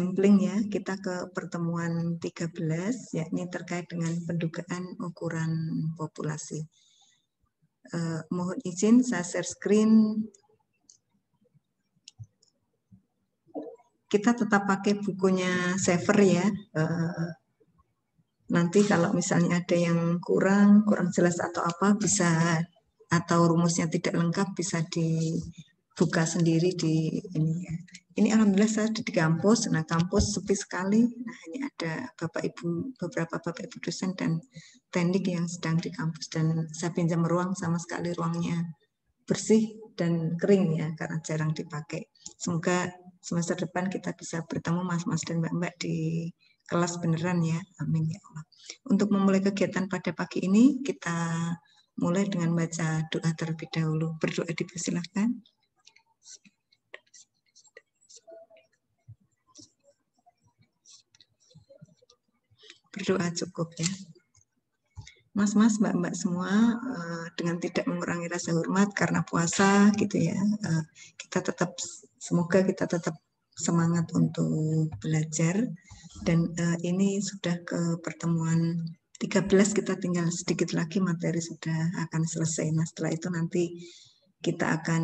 sampling ya, kita ke pertemuan 13, yakni terkait dengan pendugaan ukuran populasi. Mohon izin saya share screen. Kita tetap pakai bukunya Sever ya. Nanti kalau misalnya ada yang kurang jelas atau apa, bisa, atau rumusnya tidak lengkap, bisa dibuka sendiri di ini ya. Ini alhamdulillah saya di kampus. Nah, kampus sepi sekali. Nah, hanya ada beberapa bapak ibu dosen dan teknik yang sedang di kampus, dan saya pinjam ruang, sama sekali ruangnya bersih dan kering ya, karena jarang dipakai. Semoga semester depan kita bisa bertemu mas-mas dan mbak-mbak di kelas beneran ya. Amin ya Allah. Untuk memulai kegiatan pada pagi ini, kita mulai dengan baca doa terlebih dahulu. Berdoa dipersilahkan. Berdoa cukup ya. Mas-mas, mbak-mbak semua, dengan tidak mengurangi rasa hormat karena puasa gitu ya, semoga kita tetap semangat untuk belajar. Dan ini sudah ke pertemuan 13, kita tinggal sedikit lagi materi sudah akan selesai. Nah, setelah itu nanti kita akan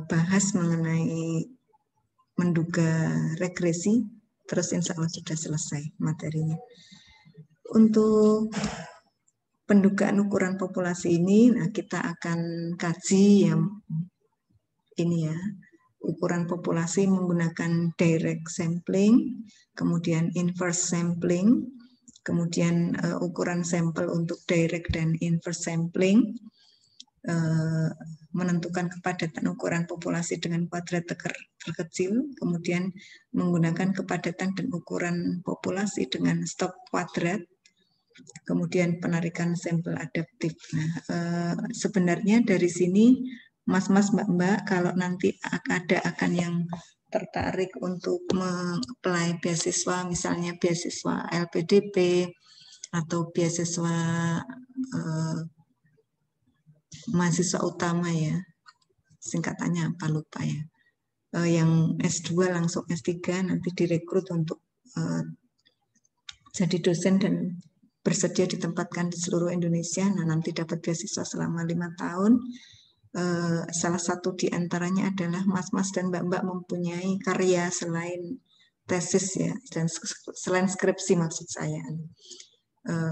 bahas mengenai menduga regresi, terus insya Allah sudah selesai materinya. Untuk pendugaan ukuran populasi ini, nah kita akan kaji yang ini ya, ukuran populasi menggunakan direct sampling, kemudian inverse sampling, kemudian ukuran sampel untuk direct dan inverse sampling, menentukan kepadatan ukuran populasi dengan kuadrat terkecil, kemudian menggunakan kepadatan dan ukuran populasi dengan stop kuadrat, kemudian penarikan sampel adaptif. Nah, sebenarnya dari sini mas-mas mbak-mbak, kalau nanti akan yang tertarik untuk mengapply beasiswa, misalnya beasiswa LPDP atau beasiswa mahasiswa utama ya, singkatannya apa lupa ya, yang S2 langsung S3 nanti direkrut untuk jadi dosen dan bersedia ditempatkan di seluruh Indonesia. Nah, nanti dapat beasiswa selama 5 tahun. Salah satu di antaranya adalah mas-mas dan mbak-mbak mempunyai karya selain tesis ya, dan selain skripsi maksud saya.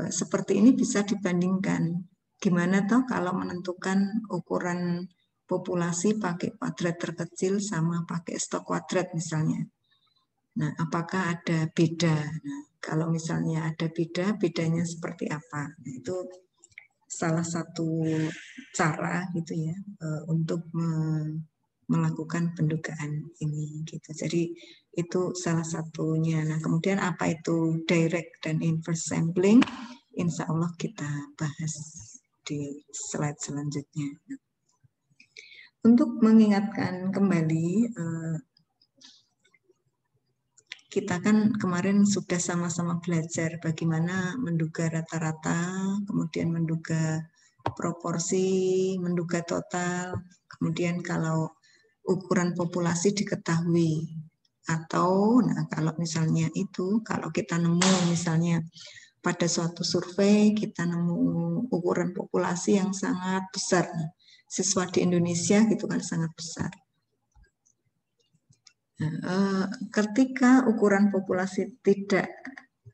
Seperti ini bisa dibandingkan. Gimana toh kalau menentukan ukuran populasi pakai kuadrat terkecil sama pakai stok kuadrat misalnya. Nah, apakah ada beda? Nah, kalau misalnya ada bedanya seperti apa? Nah, itu salah satu cara gitu ya untuk melakukan pendugaan ini gitu. Jadi itu salah satunya. Nah, kemudian apa itu direct dan inverse sampling? Insya Allah kita bahas di slide selanjutnya. Untuk mengingatkan kembali, kita kan kemarin sudah sama-sama belajar bagaimana menduga rata-rata, kemudian menduga proporsi, menduga total, kemudian kalau ukuran populasi diketahui, atau nah kalau misalnya itu, kalau kita nemu misalnya pada suatu survei kita nemu ukuran populasi yang sangat besar, siswa di Indonesia gitu kan sangat besar. Nah, ketika ukuran populasi tidak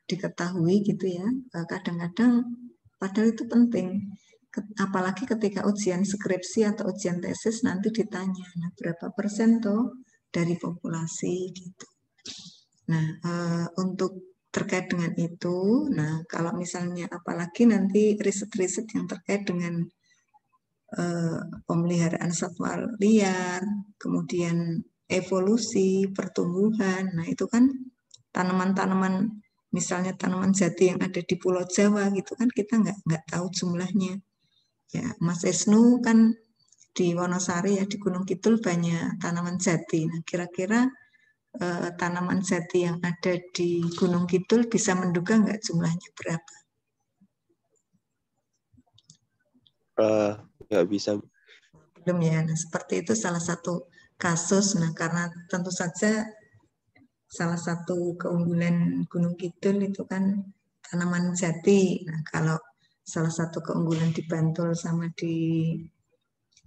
diketahui gitu ya, kadang-kadang padahal itu penting, apalagi ketika ujian skripsi atau ujian tesis nanti ditanya, nah berapa persen tuh dari populasi gitu. Nah, untuk terkait dengan itu, nah kalau misalnya apalagi nanti riset-riset yang terkait dengan pemeliharaan satwa liar, kemudian evolusi, pertumbuhan, nah itu kan tanaman-tanaman, misalnya tanaman jati yang ada di Pulau Jawa gitu kan kita nggak tahu jumlahnya. Ya, Mas Esnu kan di Wonosari ya, di Gunung Kidul banyak tanaman jati. Nah, kira-kira tanaman jati yang ada di Gunung Kidul bisa menduga nggak jumlahnya berapa? Nggak bisa. Belum ya. Nah, seperti itu salah satu kasus. Nah, karena tentu saja salah satu keunggulan Gunung Kidul itu kan tanaman jati. Nah, kalau salah satu keunggulan di Bantul sama di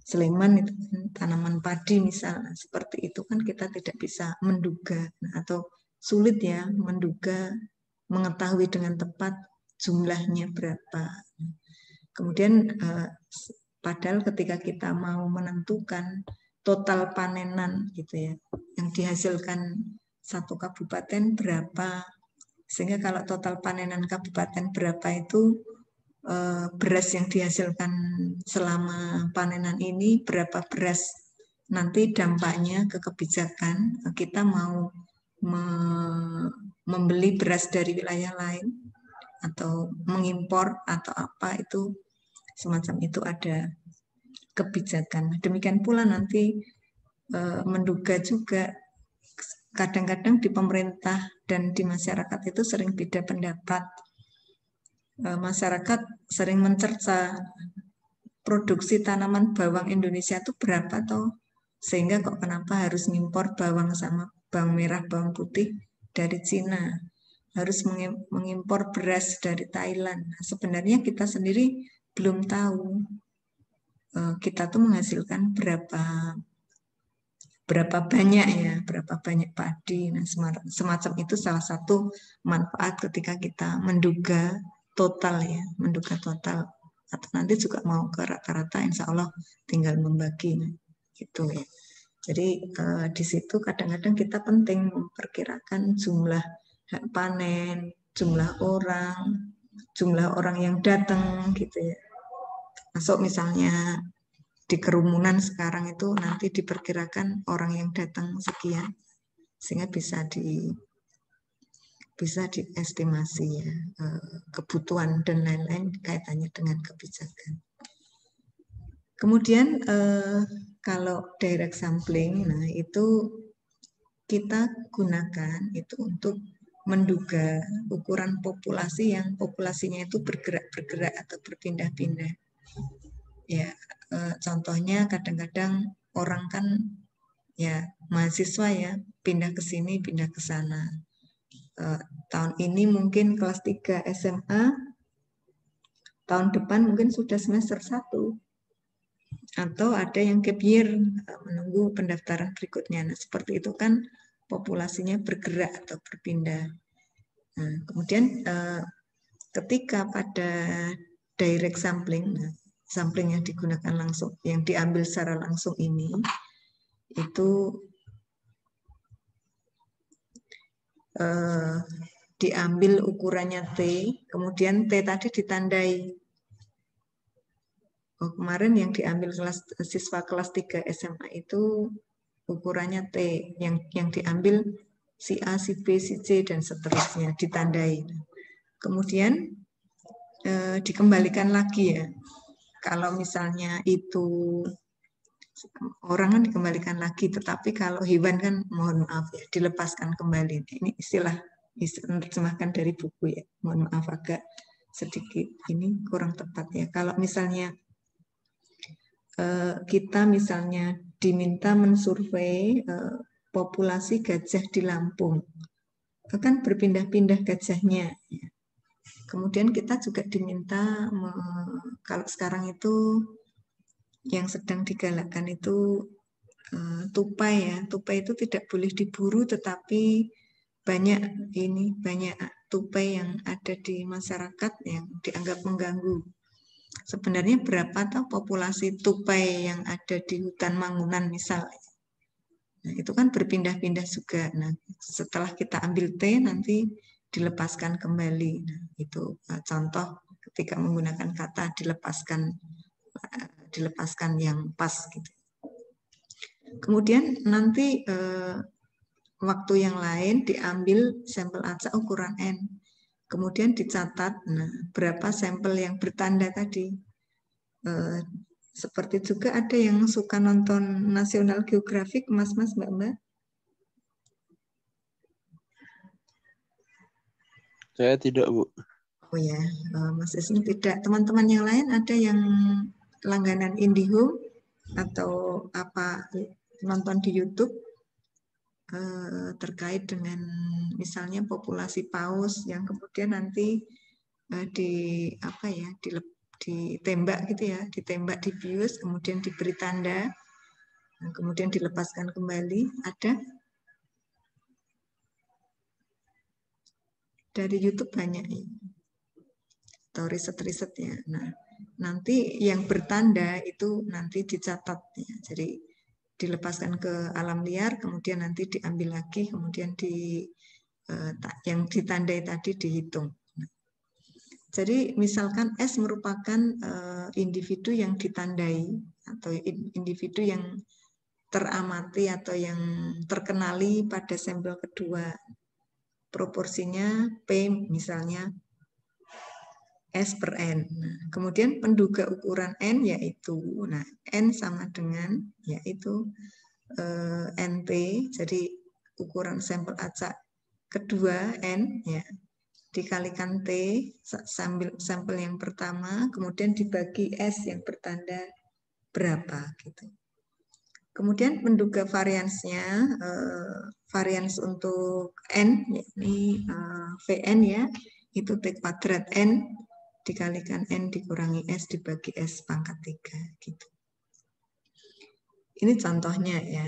Sleman itu kan tanaman padi misalnya, seperti itu kan kita tidak bisa menduga atau sulit ya menduga, mengetahui dengan tepat jumlahnya berapa. Kemudian padahal ketika kita mau menentukan total panenan gitu ya, yang dihasilkan satu kabupaten berapa, sehingga kalau total panenan kabupaten berapa itu beras yang dihasilkan selama panenan ini berapa beras, nanti dampaknya ke kebijakan kita mau membeli beras dari wilayah lain atau mengimpor atau apa, itu semacam itu ada kebijakan. Demikian pula nanti menduga juga kadang-kadang di pemerintah dan di masyarakat itu sering beda pendapat. Masyarakat sering mencerca produksi tanaman bawang Indonesia itu berapa toh, sehingga kok kenapa harus ngimpor bawang sama bawang merah, bawang putih dari Cina, harus mengimpor beras dari Thailand. Nah, sebenarnya kita sendiri belum tahu kita tuh menghasilkan berapa banyak ya, berapa banyak padi. Nah, semacam itu salah satu manfaat ketika kita menduga total ya, menduga total. Atau nanti juga mau ke rata-rata, insya Allah tinggal membagi, nah, gitu ya. Jadi di situ kadang-kadang kita penting memperkirakan jumlah hak panen, jumlah orang yang datang gitu ya. Masuk misalnya di kerumunan sekarang itu nanti diperkirakan orang yang datang sekian, sehingga bisa diestimasi ya kebutuhan dan lain-lain kaitannya dengan kebijakan. Kemudian kalau direct sampling, nah itu kita gunakan itu untuk menduga ukuran populasi yang populasinya itu bergerak atau berpindah-pindah. Ya, contohnya kadang-kadang orang kan ya mahasiswa ya pindah ke sini, pindah ke sana. Tahun ini mungkin kelas 3 SMA, tahun depan mungkin sudah semester 1. Atau ada yang gap year menunggu pendaftaran berikutnya. Nah, seperti itu kan populasinya bergerak atau berpindah. Nah, kemudian ketika pada direct sampling, nah, sampling yang digunakan langsung, yang diambil secara langsung ini, itu diambil ukurannya T, kemudian T tadi ditandai. Kemarin yang diambil siswa kelas 3 SMA itu ukurannya T, yang diambil si A, si B, si C, dan seterusnya, ditandai. Kemudian dikembalikan lagi ya. Kalau misalnya itu orang kan dikembalikan lagi, tetapi kalau hewan kan mohon maaf ya, dilepaskan kembali. Ini istilah terjemahkan dari buku ya, mohon maaf agak sedikit ini kurang tepat ya. Kalau misalnya kita misalnya diminta mensurvei populasi gajah di Lampung, kan berpindah-pindah gajahnya. Kemudian kita juga diminta, kalau sekarang itu yang sedang digalakkan itu tupai ya. Tupai itu tidak boleh diburu, tetapi banyak tupai yang ada di masyarakat yang dianggap mengganggu. Sebenarnya berapa tahu populasi tupai yang ada di hutan Mangunan misalnya. Nah, itu kan berpindah-pindah juga. Nah, setelah kita ambil T nanti dilepaskan kembali. Nah, itu contoh ketika menggunakan kata dilepaskan yang pas gitu. Kemudian nanti waktu yang lain diambil sampel acak ukuran N. Kemudian dicatat, nah, berapa sampel yang bertanda tadi. Seperti juga ada yang suka nonton National Geographic, mas-mas, mbak-mbak. Saya tidak, Bu. Oh ya, Mas Isnu tidak. Teman-teman yang lain ada yang langganan IndiHome atau apa nonton di YouTube terkait dengan misalnya populasi paus yang kemudian nanti ditembak gitu ya, ditembak, dibius, kemudian diberi tanda, kemudian dilepaskan kembali. Ada dari YouTube banyak atau riset-riset ya. Nah, nanti yang bertanda itu nanti dicatat ya. Jadi dilepaskan ke alam liar, kemudian nanti diambil lagi, kemudian yang ditandai tadi dihitung. Jadi misalkan S merupakan individu yang ditandai atau individu yang teramati atau yang terkenali pada sampel kedua. Proporsinya P misalnya S per N. Nah, kemudian penduga ukuran N yaitu, nah N sama dengan yaitu NP, jadi ukuran sampel acak kedua N ya, dikalikan T sampel yang pertama, kemudian dibagi S yang bertanda berapa gitu. Kemudian menduga variansnya, varians untuk N, ini Vn ya, itu T kuadrat N dikalikan N dikurangi S dibagi S pangkat 3 gitu. Ini contohnya ya.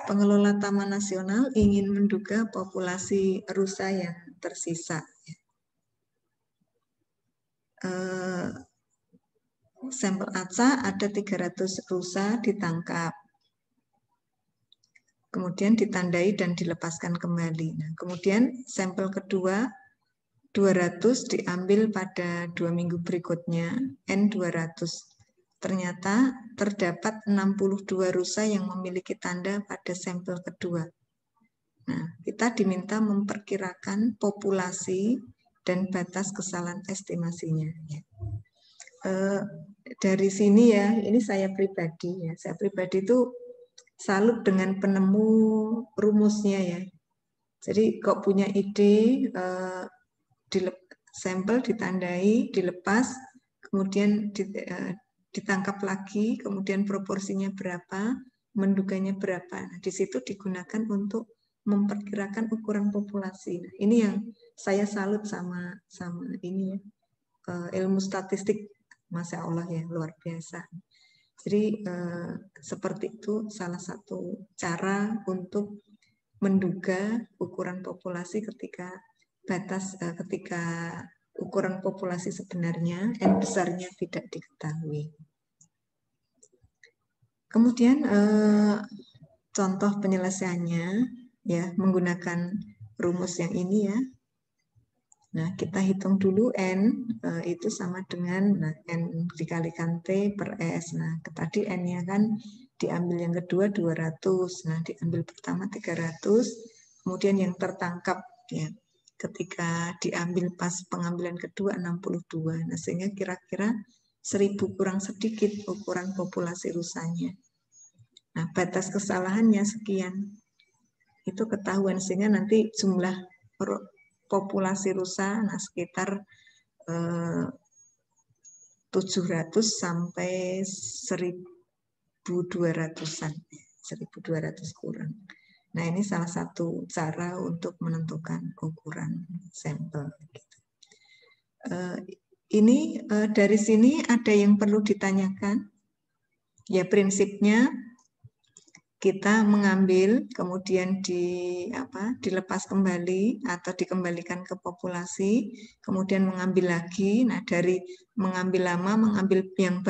Pengelola Taman Nasional ingin menduga populasi rusa yang tersisa. Sampel acak ada 300 rusa ditangkap. Kemudian ditandai dan dilepaskan kembali. Nah, kemudian sampel kedua 200 diambil pada 2 minggu berikutnya, N 200. Ternyata terdapat 62 rusa yang memiliki tanda pada sampel kedua. Nah, kita diminta memperkirakan populasi dan batas kesalahan estimasinya. Ya. Dari sini ya, ini saya pribadi ya. Saya pribadi itu salut dengan penemu rumusnya ya. Jadi kok punya ide, sampel ditandai, dilepas, kemudian ditangkap lagi, kemudian proporsinya berapa, menduganya berapa. Nah, di situ digunakan untuk memperkirakan ukuran populasi. Nah, ini yang saya salut sama ini ya, ilmu statistik. Masya Allah ya, luar biasa. Jadi seperti itu salah satu cara untuk menduga ukuran populasi ketika ukuran populasi sebenarnya N besarnya tidak diketahui. Kemudian contoh penyelesaiannya ya menggunakan rumus yang ini ya. Nah, kita hitung dulu N, itu sama dengan N dikalikan T per S. Nah, tadi N-nya kan diambil yang kedua 200. Nah, diambil pertama 300, kemudian yang tertangkap ya. Ketika diambil pas pengambilan kedua 62. Nah, sehingga kira-kira 1000 kurang sedikit ukuran populasi rusanya. Nah, batas kesalahannya sekian. Itu ketahuan sehingga nanti jumlah populasi rusa nah sekitar 700 sampai 1200-an, 1200 kurang. Nah, ini salah satu cara untuk menentukan ukuran sampel. Ini dari sini ada yang perlu ditanyakan? Ya, prinsipnya kita mengambil, kemudian dilepas kembali atau dikembalikan ke populasi, kemudian mengambil lagi. Nah, dari mengambil lama, mengambil yang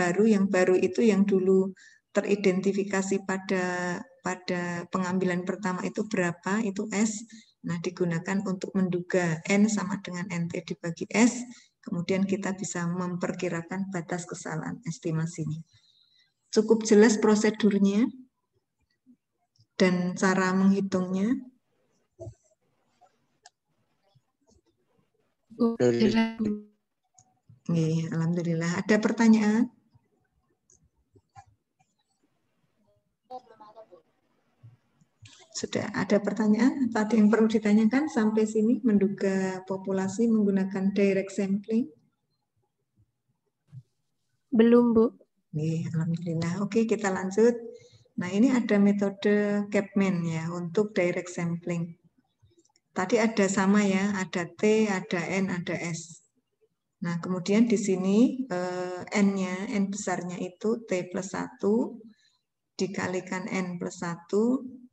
baru itu yang dulu teridentifikasi pada pengambilan pertama itu berapa, itu S. Nah, digunakan untuk menduga N sama dengan NT dibagi S, kemudian kita bisa memperkirakan batas kesalahan estimasinya. Cukup jelas prosedurnya dan cara menghitungnya. Alhamdulillah. Ada pertanyaan? Sudah ada pertanyaan? Atau ada yang perlu ditanyakan sampai sini menduga populasi menggunakan direct sampling? Belum, Bu. Alhamdulillah. Oke, kita lanjut. Nah, ini ada metode Kapman ya untuk direct sampling. Tadi ada sama ya, ada T, ada N, ada S. Nah, kemudian di sini N-nya, N besarnya itu T plus 1 dikalikan N plus 1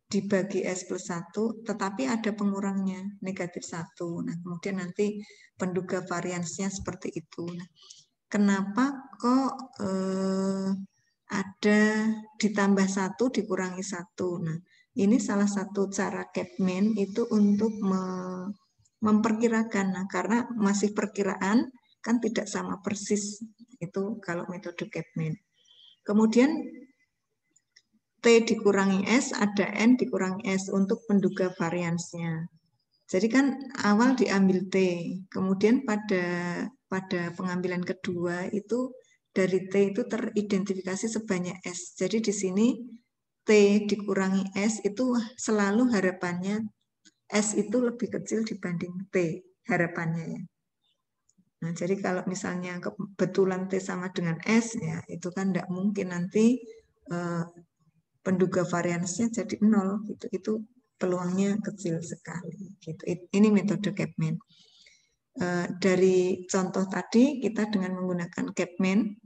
dibagi S plus 1, tetapi ada pengurangnya, negatif 1. Nah, kemudian nanti penduga variansnya seperti itu. Nah, kenapa kok ada ditambah 1 dikurangi 1? Nah, ini salah satu cara Kapman itu untuk memperkirakan. Nah, karena masih perkiraan, kan tidak sama persis itu kalau metode Kapman. Kemudian T dikurangi S, ada N dikurangi S untuk penduga variansnya. Jadi kan awal diambil T, kemudian pada pengambilan kedua itu dari T itu teridentifikasi sebanyak S. Jadi di sini T dikurangi S itu selalu harapannya S itu lebih kecil dibanding T, harapannya ya. Nah, jadi kalau misalnya kebetulan T sama dengan S, ya itu kan tidak mungkin nanti penduga variansnya jadi 0. Itu peluangnya kecil sekali. Gitu. Ini metode Kapman. Dari contoh tadi, kita dengan menggunakan Kapman,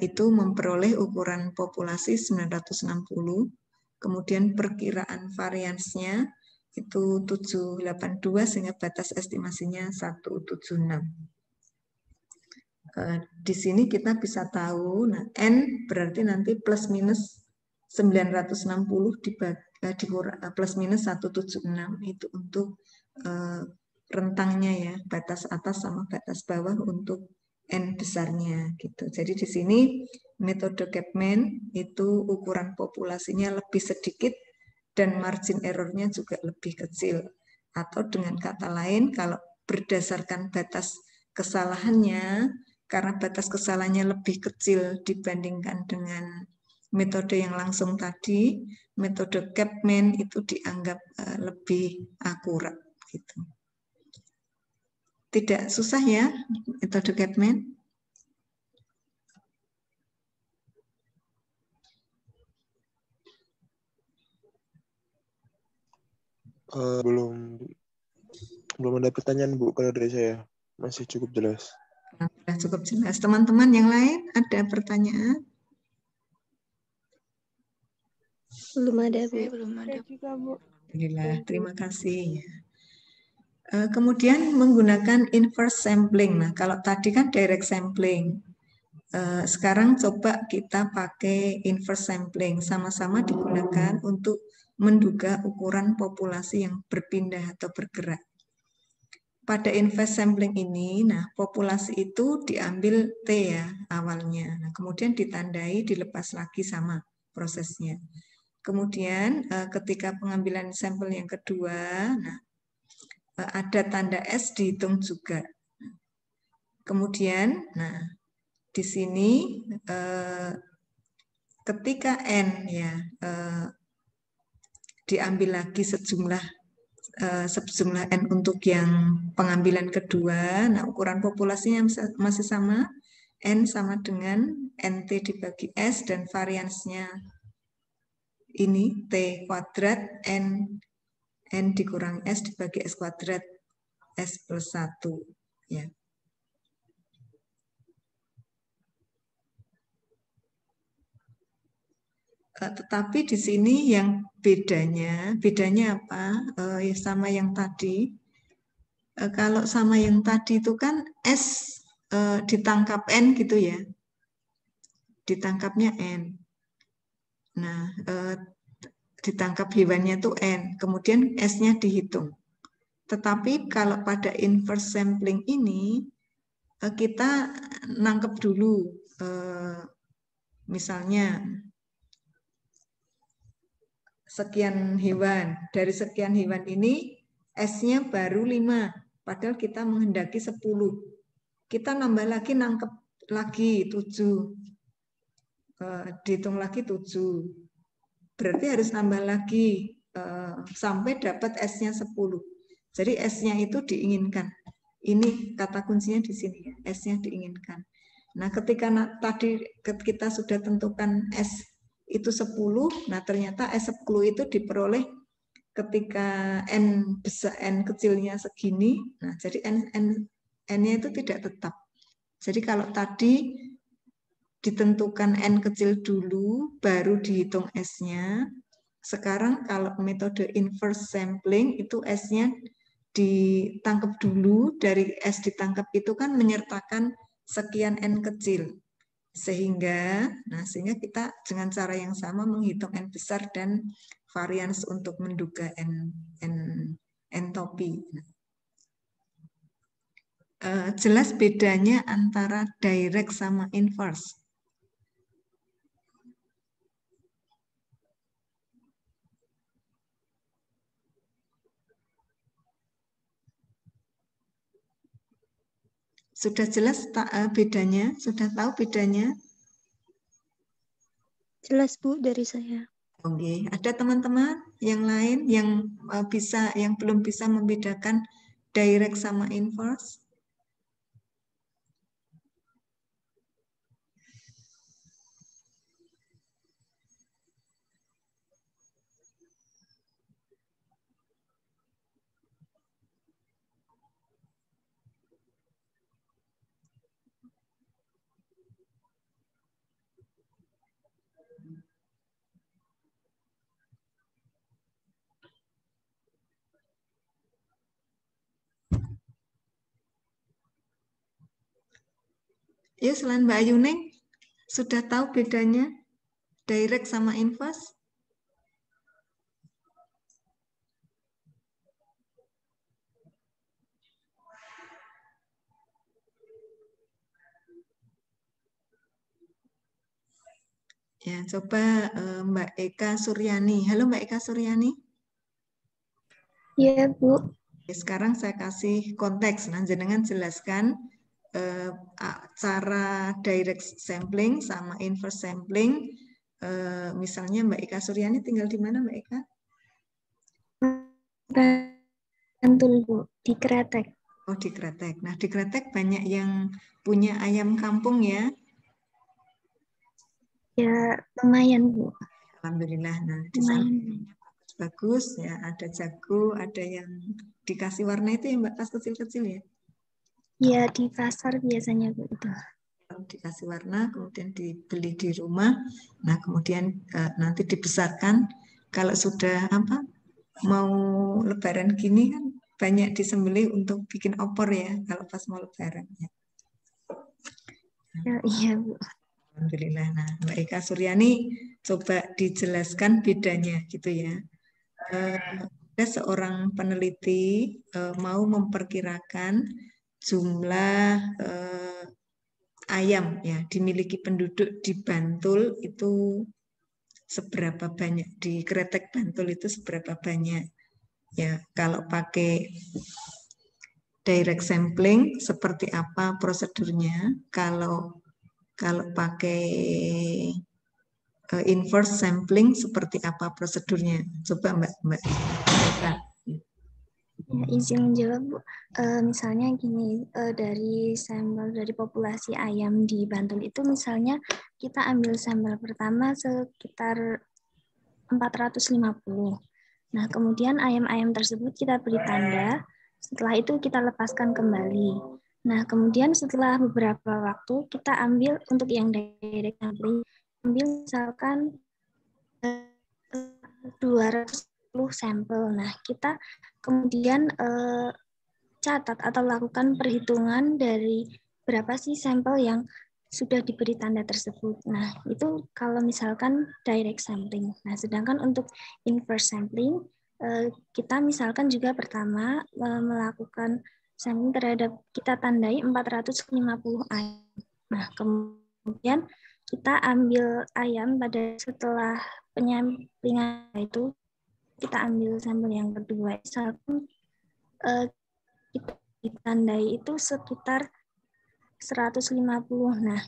itu memperoleh ukuran populasi 960, kemudian perkiraan variansnya itu 782 sehingga batas estimasinya 176. Di sini kita bisa tahu, nah, N berarti nanti plus minus 960 dibagi plus minus 176 itu untuk rentangnya ya, batas atas sama batas bawah untuk N besarnya gitu. Jadi di sini metode Kapman itu ukuran populasinya lebih sedikit dan margin errornya juga lebih kecil. Atau dengan kata lain, kalau berdasarkan batas kesalahannya, karena batas kesalahannya lebih kecil dibandingkan dengan metode yang langsung tadi, metode Kapman itu dianggap lebih akurat gitu. Tidak susah ya metode Kapman? Belum ada pertanyaan Bu kalau dari saya. Masih cukup jelas. Sudah cukup jelas. Teman-teman yang lain ada pertanyaan? Belum ada, Bu. Belum ada juga, Bu. Alhamdulillah, terima kasih. Kemudian menggunakan inverse sampling. Nah, kalau tadi kan direct sampling. Sekarang coba kita pakai inverse sampling. Sama-sama digunakan untuk menduga ukuran populasi yang berpindah atau bergerak. Pada inverse sampling ini, nah populasi itu diambil T ya awalnya. Nah, kemudian ditandai, dilepas lagi sama prosesnya. Kemudian ketika pengambilan sampel yang kedua, nah ada tanda S dihitung juga. Kemudian, nah di sini ketika N ya diambil lagi sejumlah N untuk yang pengambilan kedua. Nah, ukuran populasinya masih sama. N sama dengan NT dibagi S dan variansnya ini T kuadrat N dikurangi S dibagi S kuadrat S plus 1. Ya. Tetapi di sini yang bedanya apa? Ya sama yang tadi. Kalau sama yang tadi itu kan S ditangkap N gitu ya. Ditangkapnya N. Nah, ditangkap hewannya itu N. Kemudian S-nya dihitung. Tetapi kalau pada inverse sampling ini, kita nangkep dulu. Misalnya, sekian hewan. Dari sekian hewan ini, S-nya baru 5. Padahal kita menghendaki 10. Kita nambah lagi, nangkep lagi 7. Dihitung lagi 7. Berarti harus nambah lagi sampai dapat S-nya 10. Jadi S-nya itu diinginkan. Ini kata kuncinya di sini ya, S-nya diinginkan. Nah, ketika tadi kita sudah tentukan S itu 10, nah ternyata S10 itu diperoleh ketika N besar, N kecilnya segini, nah jadi N-nya itu tidak tetap. Jadi kalau tadi ditentukan N kecil dulu, baru dihitung S-nya, sekarang kalau metode inverse sampling itu S-nya ditangkap dulu, dari S ditangkap itu kan menyertakan sekian N kecil. Sehingga kita dengan cara yang sama menghitung N besar dan varians untuk menduga entopi. Jelas bedanya antara direct sama inverse. Sudah jelas bedanya? Sudah tahu bedanya? Jelas Bu dari saya. Oke, ada teman-teman yang lain yang belum bisa membedakan direct sama inverse? Ya, selain Mbak Ayuning, sudah tahu bedanya direct sama inverse? Ya, coba Mbak Eka Suryani. Halo Mbak Eka Suryani. Iya Bu. Sekarang saya kasih konteks. Nah, jenengan jelaskan cara direct sampling sama inverse sampling. Misalnya Mbak Eka Suryani tinggal di mana Mbak Eka? Bantul Bu, di Kretek. Oh, di Kretek. Nah, di Kretek banyak yang punya ayam kampung ya? Ya lumayan Bu. Alhamdulillah. Nah, di sana Lumayan. bagus ya, ada jago, ada yang dikasih warna itu yang Mbak, tas kecil-kecil ya? Ya di pasar biasanya Bu itu. Dikasih warna, kemudian dibeli di rumah, nah kemudian nanti dibesarkan. Kalau sudah mau Lebaran gini kan banyak disembelih untuk bikin opor ya, kalau pas mau Lebaran ya. Ya, iya Bu. Alhamdulillah. Nah, Mbak Eka Suryani coba dijelaskan bedanya gitu ya. Ada seorang peneliti mau memperkirakan jumlah ayam ya dimiliki penduduk di Bantul itu seberapa banyak, di Kretek Bantul itu seberapa banyak ya. Kalau pakai direct sampling seperti apa prosedurnya, kalau pakai inverse sampling seperti apa prosedurnya, coba Mbak Eka. Ya, izin jawab Bu. Misalnya gini, dari sampel dari populasi ayam di Bantul itu misalnya kita ambil sampel pertama sekitar 450. Nah, kemudian ayam-ayam tersebut kita beri tanda, setelah itu kita lepaskan kembali. Nah, kemudian setelah beberapa waktu kita ambil untuk yang direct sampling, ambil misalkan 210 sampel. Nah, kita kemudian catat atau lakukan perhitungan dari berapa sih sampel yang sudah diberi tanda tersebut. Nah, itu kalau misalkan direct sampling. Nah, sedangkan untuk inverse sampling, kita misalkan juga pertama melakukan sampling terhadap kita tandai 450 ayam. Nah, kemudian kita ambil ayam pada setelah penyamplingan itu, kita ambil sampel yang kedua. Misalkan kita ditandai itu sekitar 150. Nah,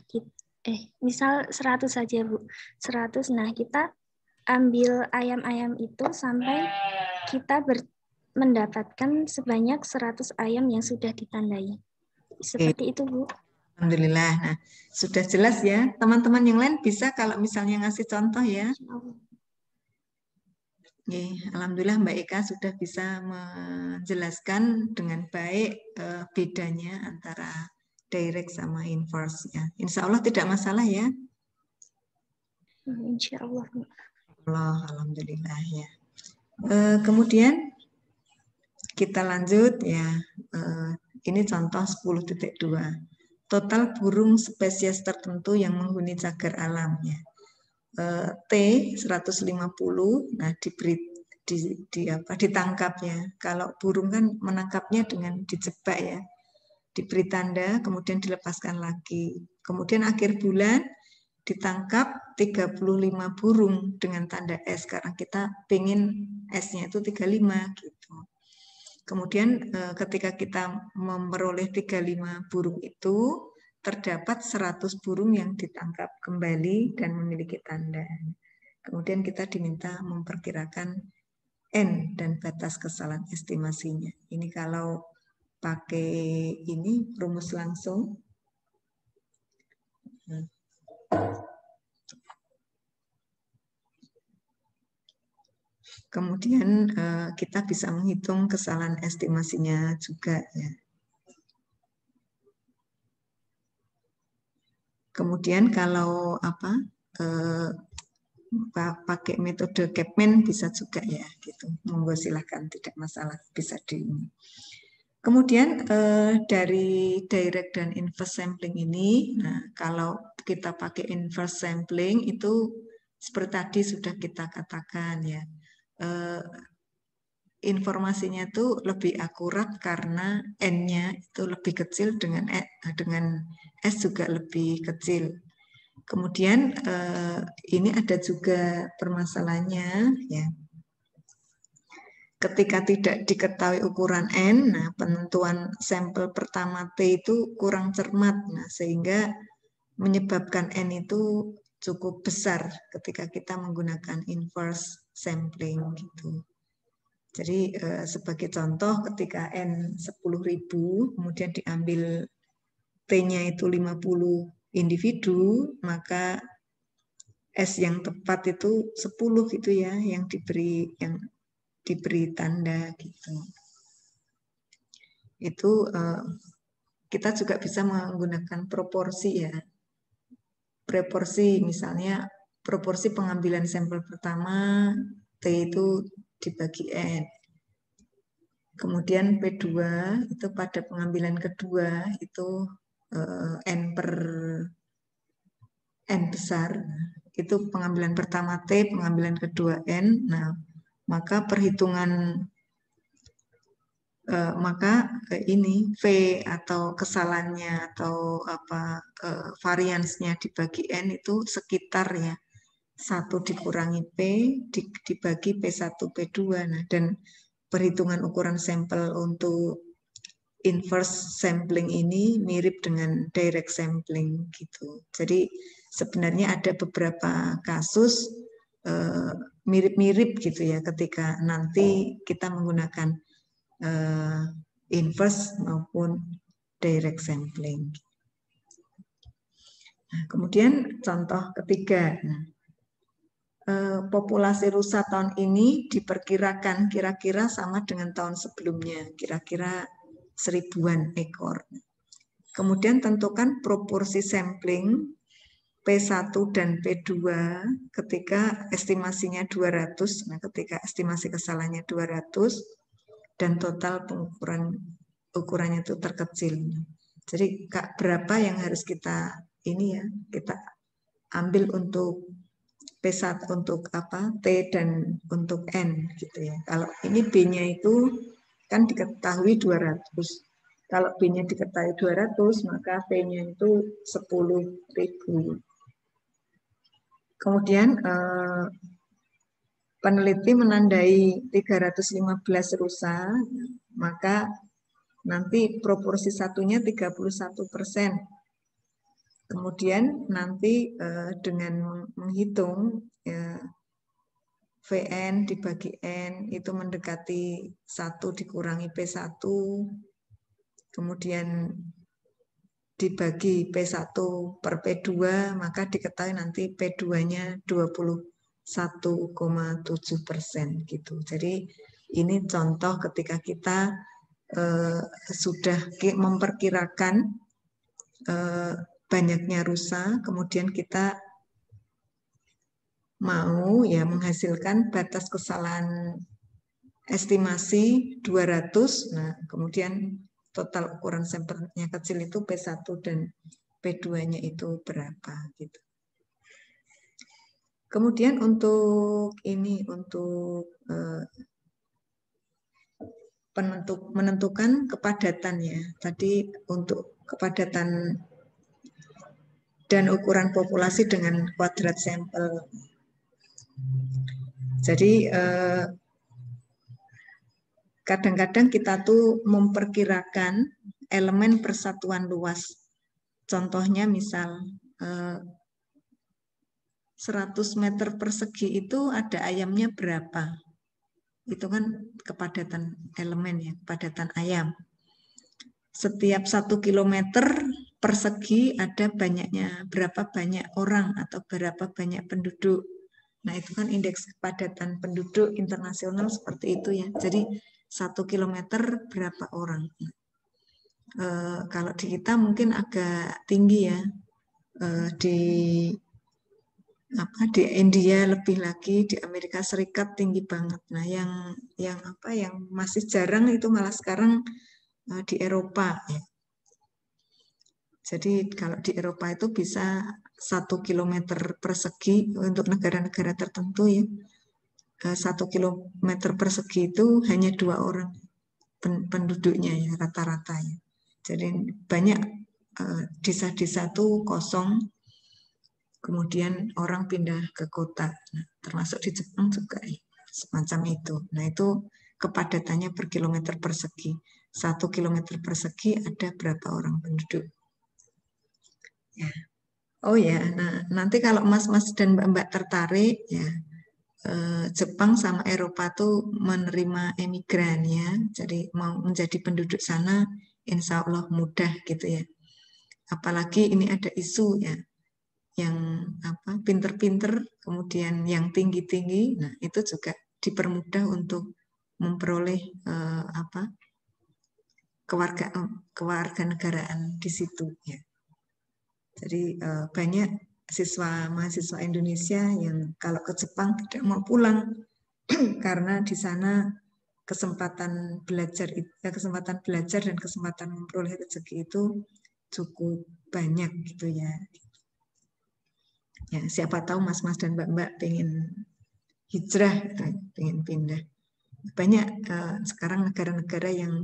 misal 100 saja, Bu. 100. Nah, kita ambil ayam-ayam itu sampai kita mendapatkan sebanyak 100 ayam yang sudah ditandai. Seperti itu, Bu. Alhamdulillah. Nah, sudah jelas ya. Teman-teman yang lain bisa kalau misalnya ngasih contoh ya. Oke, alhamdulillah Mbak Eka sudah bisa menjelaskan dengan baik bedanya antara direct sama inverse ya. Insya Allah tidak masalah ya. Insya Allah. Alhamdulillah ya. Kemudian kita lanjut ya. Ini contoh 10.2. Total burung spesies tertentu yang menghuni cagar alam ya. T 150, nah ditangkap ya. Kalau burung kan menangkapnya dengan dijebak ya, diberi tanda, kemudian dilepaskan lagi. Kemudian akhir bulan ditangkap 35 burung dengan tanda S, karena kita pengen S-nya itu 35 gitu. Kemudian ketika kita memperoleh 35 burung itu, terdapat 100 burung yang ditangkap kembali dan memiliki tanda. Kemudian kita diminta memperkirakan N dan batas kesalahan estimasinya. Ini kalau pakai ini rumus langsung. Kemudian kita bisa menghitung kesalahan estimasinya juga ya. Kemudian kalau pakai metode Kapman bisa juga ya gitu. Monggo silahkan, tidak masalah, bisa di ini. Kemudian dari direct dan inverse sampling ini, nah kalau kita pakai inverse sampling itu seperti tadi sudah kita katakan ya, informasinya itu lebih akurat karena N-nya itu lebih kecil dengan S juga lebih kecil. Kemudian ini ada juga permasalahannya ya. Ketika tidak diketahui ukuran N, nah penentuan sampel pertama T itu kurang cermat, nah sehingga menyebabkan N itu cukup besar ketika kita menggunakan inverse sampling gitu. Jadi sebagai contoh ketika N 10.000 kemudian diambil T-nya itu 50 individu, maka S yang tepat itu 10 gitu ya, yang diberi tanda gitu. Itu kita juga bisa menggunakan proporsi ya. Proporsi misalnya proporsi pengambilan sampel pertama T itu dibagi N. Kemudian P2 itu pada pengambilan kedua itu N per N besar. Itu pengambilan pertama T, pengambilan kedua N. Nah, maka perhitungan ini V atau kesalahannya atau variansnya dibagi N itu sekitar ya 1 dikurangi P dibagi P1 P2. Nah, dan perhitungan ukuran sampel untuk inverse sampling ini mirip dengan direct sampling gitu. Jadi sebenarnya ada beberapa kasus mirip-mirip gitu ya ketika nanti kita menggunakan inverse maupun direct sampling. Nah, kemudian contoh ketiga, populasi rusa tahun ini diperkirakan kira-kira sama dengan tahun sebelumnya, kira-kira 1000-an ekor. Kemudian tentukan proporsi sampling P1 dan P2 ketika estimasinya 200, nah ketika estimasi kesalahannya 200 dan total ukurannya itu terkecil. Jadi berapa yang harus kita kita ambil untuk P1 untuk T dan untuk N gitu ya. Kalau ini B-nya itu kan diketahui 200. Kalau B-nya diketahui 200, maka P-nya itu 10.000. Kemudian peneliti menandai 315 rusa, maka nanti proporsi satunya 31%. Kemudian nanti dengan menghitung VN dibagi N itu mendekati 1 dikurangi P1, kemudian dibagi P1 per P2, maka diketahui nanti P2-nya 21,7% gitu. Jadi ini contoh ketika kita sudah memperkirakan banyaknya rusa, kemudian kita mau ya menghasilkan batas kesalahan estimasi 200. Nah, kemudian total ukuran sampelnya kecil itu P1 dan P2-nya itu berapa gitu. Kemudian untuk ini, untuk menentukan kepadatannya. Tadi untuk kepadatan dan ukuran populasi dengan kuadrat sampel. Jadi kadang-kadang kita tuh memperkirakan elemen persatuan luas. Contohnya misal 100 meter persegi itu ada ayamnya berapa? Itu kan kepadatan elemen ya, kepadatan ayam. Setiap 1 kilometer persegi ada banyaknya, berapa banyak orang atau berapa banyak penduduk. Nah itu kan indeks kepadatan penduduk internasional seperti itu ya. Jadi 1 kilometer berapa orang? Kalau di kita mungkin agak tinggi ya. Di India lebih lagi, di Amerika Serikat tinggi banget. Nah, yang masih jarang itu malah sekarang di Eropa ya. Jadi kalau di Eropa itu bisa 1 kilometer persegi untuk negara-negara tertentu ya. 1 kilometer persegi itu hanya 2 orang penduduknya ya rata-rata ya. Jadi banyak desa-desa tuh kosong, kemudian orang pindah ke kota. Nah, termasuk di Jepang juga ya, semacam itu. Nah itu kepadatannya per kilometer persegi. 1 kilometer persegi ada berapa orang penduduk? Ya. Oh ya, nah nanti kalau mas-mas dan mbak-mbak tertarik ya, Jepang sama Eropa tuh menerima emigran ya, jadi mau menjadi penduduk sana, insya Allah mudah gitu ya. Apalagi ini ada isu ya, yang pinter-pinter, kemudian yang tinggi-tinggi, nah itu juga dipermudah untuk memperoleh kewarganegaraan di situ ya. Jadi banyak mahasiswa Indonesia yang kalau ke Jepang tidak mau pulang karena di sana kesempatan belajar dan kesempatan memperoleh rezeki itu cukup banyak gitu ya. Ya, siapa tahu mas-mas dan mbak-mbak pengen hijrah, pengen pindah. Banyak sekarang negara-negara yang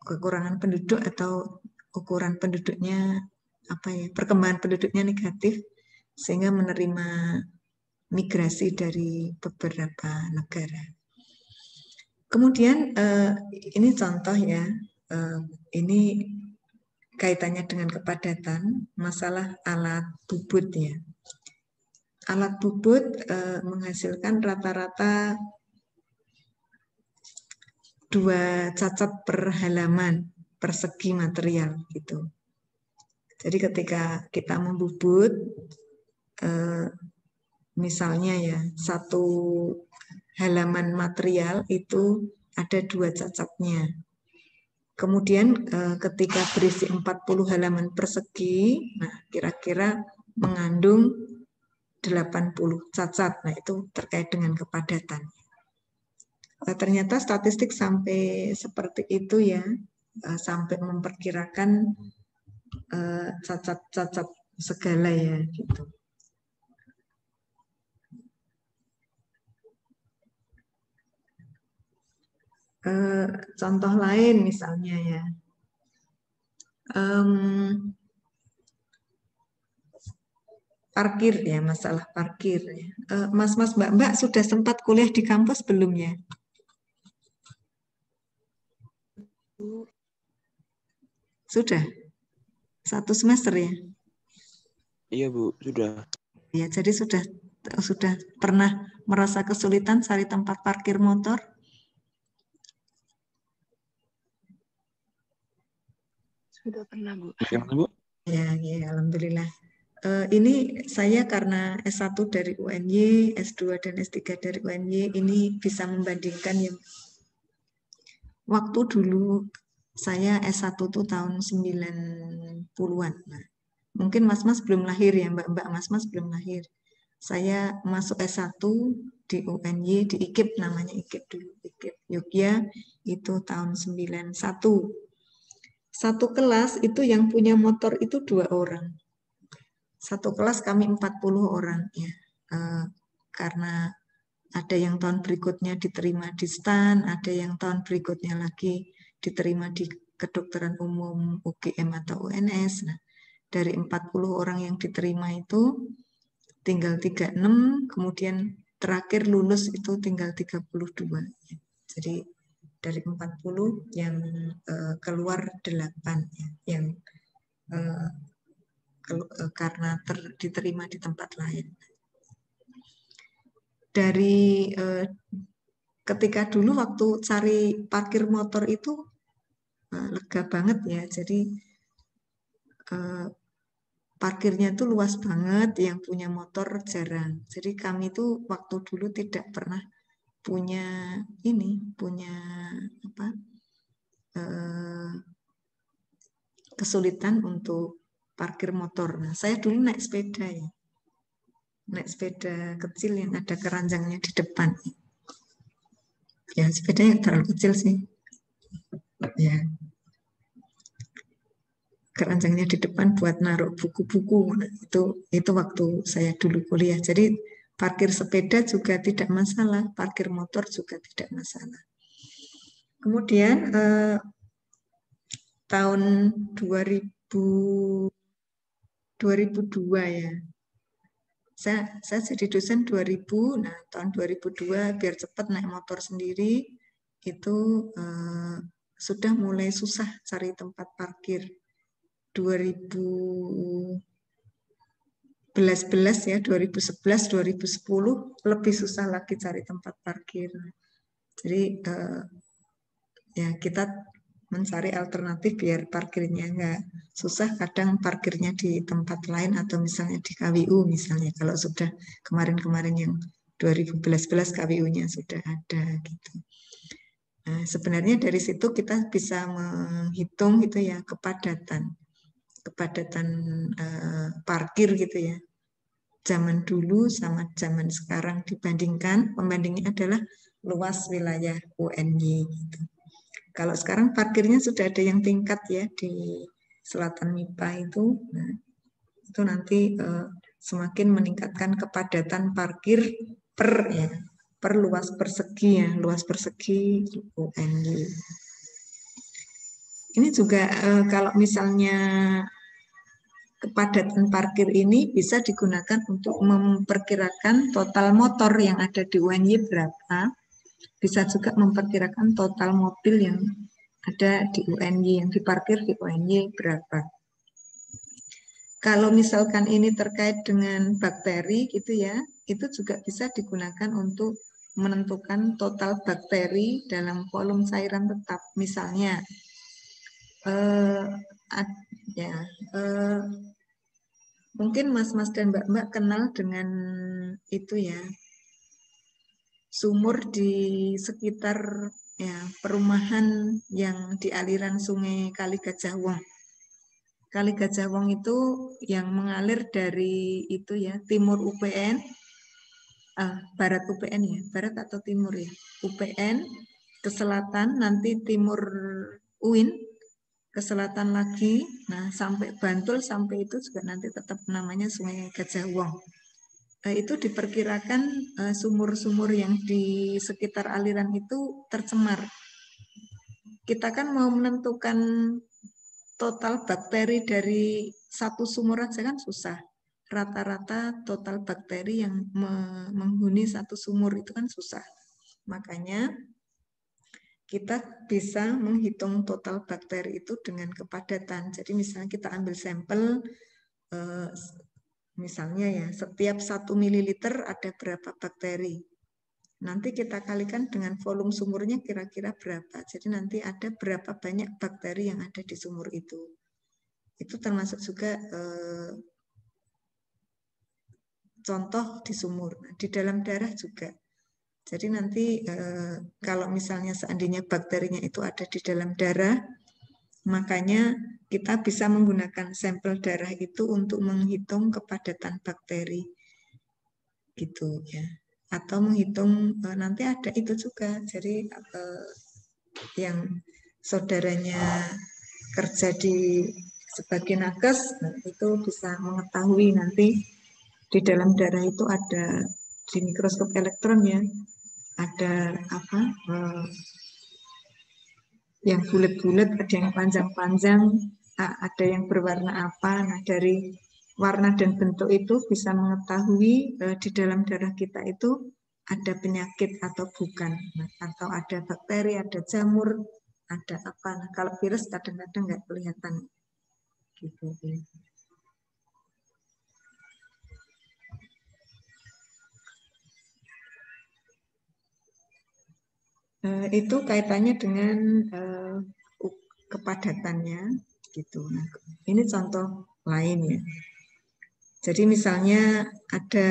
kekurangan penduduk atau ukuran penduduknya perkembangan penduduknya negatif sehingga menerima migrasi dari beberapa negara. Kemudian ini contoh ya, ini kaitannya dengan kepadatan, masalah alat bubut ya. Alat bubut menghasilkan rata-rata 2 cacat per halaman persegi material gitu. Jadi ketika kita membubut, misalnya ya 1 halaman material itu ada 2 cacatnya. Kemudian ketika berisi 40 halaman persegi, nah kira-kira mengandung 80 cacat. Nah itu terkait dengan kepadatan. Ternyata statistik sampai seperti itu ya, sampai memperkirakan cacat-cacat segala ya gitu. Contoh lain misalnya ya, parkir ya, masalah parkir. Mas-mas, mbak-mbak sudah sempat kuliah di kampus belum ya? Sudah? 1 semester ya? Iya Bu, sudah. Ya, jadi sudah pernah merasa kesulitan cari tempat parkir motor? Sudah pernah, Bu. Bagaimana, Bu? Ya, alhamdulillah. Ini saya karena S1 dari UNY, S2 dan S3 dari UNY, ini bisa membandingkan yang waktu dulu saya S1 tuh tahun 90-an. Nah, mungkin Mas-Mas belum lahir ya, Mbak-Mbak, Mas-Mas belum lahir. Saya masuk S1 di UNY, di IKIP, namanya IKIP dulu, IKIP Yogya, itu tahun 91. Satu kelas itu yang punya motor itu 2 orang. Satu kelas kami 40 orang ya. Karena ada yang tahun berikutnya diterima di STAN, ada yang tahun berikutnya lagi diterima di kedokteran umum UGM atau UNS. Nah, dari 40 orang yang diterima itu tinggal 36, kemudian terakhir lulus itu tinggal 32. Jadi dari 40 yang keluar 8 ya, yang karena diterima di tempat lain. Dari ketika dulu waktu cari parkir motor itu lega banget ya. Jadi parkirnya itu luas banget, yang punya motor jarang. Jadi kami itu waktu dulu tidak pernah punya kesulitan untuk parkir motor. Nah, saya dulu naik sepeda ya. Naik sepeda kecil yang ada keranjangnya di depan. Ya, sepedanya terlalu kecil sih. Ya. Keranjangnya di depan buat naruh buku-buku. Nah, itu waktu saya dulu kuliah. Jadi parkir sepeda juga tidak masalah, parkir motor juga tidak masalah. Kemudian tahun 2002 ya. Saya jadi dosen 2000, nah tahun 2002 biar cepat naik motor sendiri, itu sudah mulai susah cari tempat parkir. 2011 ya, 2011, 2010 lebih susah lagi cari tempat parkir. Jadi ya kita mencari alternatif biar parkirnya nggak susah. Kadang parkirnya di tempat lain atau misalnya di KWU misalnya. Kalau sudah kemarin-kemarin yang 2011 KWU-nya sudah ada gitu. Nah, sebenarnya dari situ kita bisa menghitung gitu ya kepadatan parkir gitu ya. Zaman dulu sama zaman sekarang dibandingkan, pembandingnya adalah luas wilayah UNY gitu. Kalau sekarang parkirnya sudah ada yang tingkat ya di Selatan MIPA itu, nah, itu nanti semakin meningkatkan kepadatan parkir per luas persegi ya, luas persegi UNY. Ini juga kalau misalnya kepadatan parkir ini bisa digunakan untuk memperkirakan total motor yang ada di UNY berapa. Bisa juga memperkirakan total mobil yang ada di UNY, yang diparkir di UNY berapa. Kalau misalkan ini terkait dengan bakteri gitu ya, itu juga bisa digunakan untuk menentukan total bakteri dalam volume cairan tetap. Misalnya, mungkin Mas-Mas dan Mbak-Mbak kenal dengan itu ya, sumur di sekitar ya perumahan yang di aliran sungai Kali Gajah Wong. Kali Gajah Wong itu yang mengalir dari itu ya timur UPN, barat UPN ya, barat atau timur ya, UPN ke selatan, nanti timur UIN, ke selatan lagi, nah sampai Bantul, sampai itu juga nanti tetap namanya Sungai Gajah Wong. Itu diperkirakan sumur-sumur yang di sekitar aliran itu tercemar. Kita kan mau menentukan total bakteri dari satu sumur aja kan susah. Rata-rata total bakteri yang menghuni satu sumur itu kan susah. Makanya kita bisa menghitung total bakteri itu dengan kepadatan. Jadi misalnya kita ambil sampel, misalnya ya, setiap 1 mililiter ada berapa bakteri. Nanti kita kalikan dengan volume sumurnya kira-kira berapa. Jadi nanti ada berapa banyak bakteri yang ada di sumur itu. itu termasuk juga contoh di sumur. Di dalam darah juga. Jadi nanti kalau misalnya seandainya bakterinya itu ada di dalam darah, makanya kita bisa menggunakan sampel darah itu untuk menghitung kepadatan bakteri, gitu ya. Atau menghitung nanti ada itu juga. Jadi yang saudaranya kerja sebagai nakes, itu bisa mengetahui nanti di dalam darah itu ada di mikroskop elektron ya, ada apa? Yang bulat-bulat, ada yang panjang-panjang, ada yang berwarna apa. Nah, dari warna dan bentuk itu bisa mengetahui di dalam darah kita itu ada penyakit atau bukan. Nah, atau ada bakteri, ada jamur, ada apa. Nah, kalau virus kadang-kadang nggak kelihatan. Gitu. Itu kaitannya dengan kepadatannya, gitu. Nah, ini contoh lain ya. Jadi misalnya ada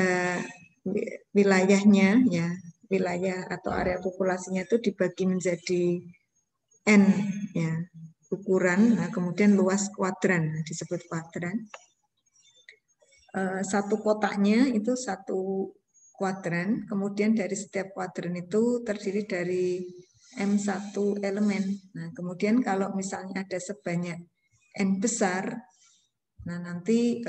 wilayahnya ya, wilayah atau area populasinya itu dibagi menjadi N ya, ukuran, nah, kemudian luas kuadran, nah, disebut kuadran. Satu kotaknya itu satu kuadran, kemudian dari setiap kuadran itu terdiri dari M1 elemen. Nah, kemudian kalau misalnya ada sebanyak N besar, nah nanti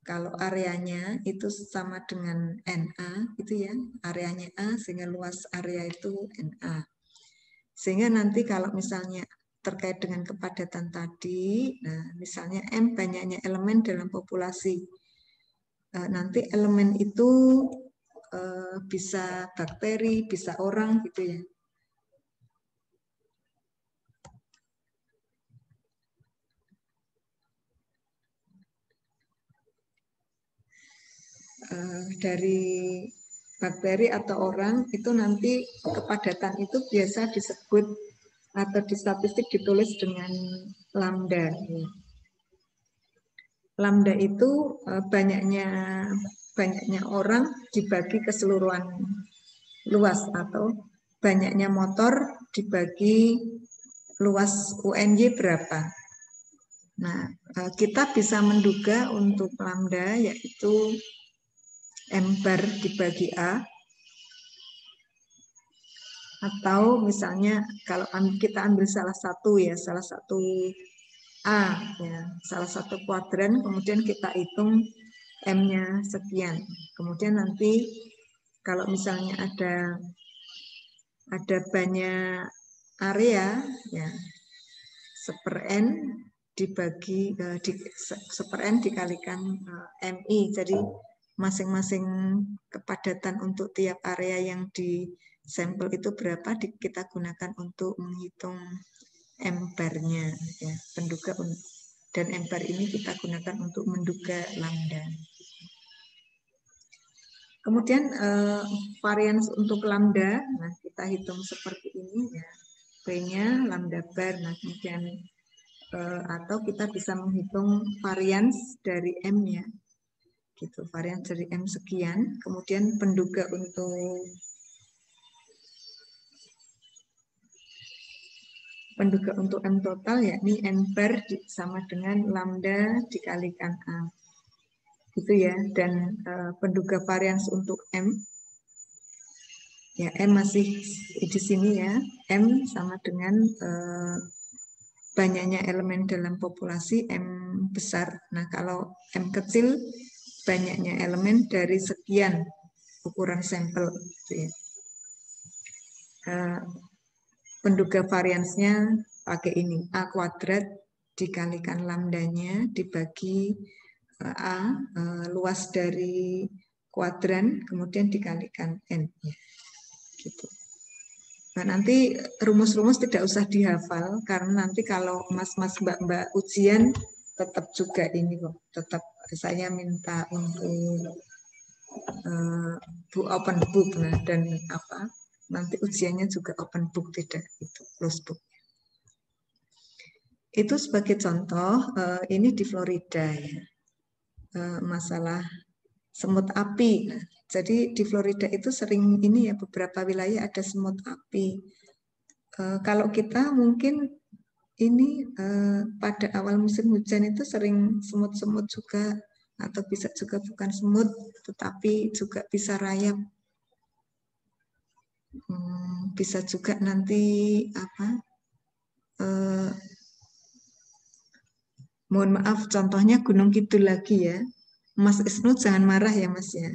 kalau areanya itu sama dengan NA, itu ya, areanya A, sehingga luas area itu NA. Sehingga nanti kalau misalnya terkait dengan kepadatan tadi, nah misalnya M banyaknya elemen dalam populasi. Nanti elemen itu bisa bakteri, bisa orang gitu ya. Dari bakteri atau orang itu nanti kepadatan itu biasa disebut atau di statistik ditulis dengan lambda. Lambda itu banyaknya orang dibagi keseluruhan luas atau banyaknya motor dibagi luas UNY berapa. Nah, kita bisa menduga untuk lambda yaitu M bar dibagi A, atau misalnya kalau kita ambil salah satu A, ya, salah satu kuadran, kemudian kita hitung M-nya sekian. Kemudian nanti kalau misalnya ada banyak area, ya, seper N dibagi seper N dikalikan MI. Jadi masing-masing kepadatan untuk tiap area yang di sampel itu berapa kita gunakan untuk menghitung M bar-nya ya, penduga, dan M bar ini kita gunakan untuk menduga lambda. Kemudian varian untuk lambda, nah kita hitung seperti ini ya, P-nya lambda bar, nah kemudian atau kita bisa menghitung varians dari M-nya, gitu, varians dari M sekian, kemudian penduga untuk M total yakni N bar sama dengan lambda dikalikan A, gitu ya. Dan penduga varians untuk M, ya M masih di sini ya, M sama dengan banyaknya elemen dalam populasi M besar. Nah, kalau M kecil banyaknya elemen dari sekian ukuran sampel. Gitu ya. Penduga variansnya pakai ini, A kuadrat dikalikan lambdanya dibagi A, luas dari kuadran, kemudian dikalikan N. Ya. Gitu. Nah, nanti rumus-rumus tidak usah dihafal, karena nanti kalau mas-mas mbak-mbak ujian tetap juga ini kok, tetap saya minta untuk open book, nah, dan apa nanti ujiannya juga open book, tidak itu close book. Itu sebagai contoh, ini di Florida ya, masalah semut api. Nah, jadi di Florida itu sering ini ya, beberapa wilayah ada semut api. Kalau kita mungkin ini pada awal musim hujan itu sering semut-semut juga, atau bisa juga bukan semut, tetapi juga bisa rayap. Bisa juga nanti apa? Mohon maaf, contohnya Gunung Kidul lagi ya. Mas Isnu jangan marah ya Mas ya.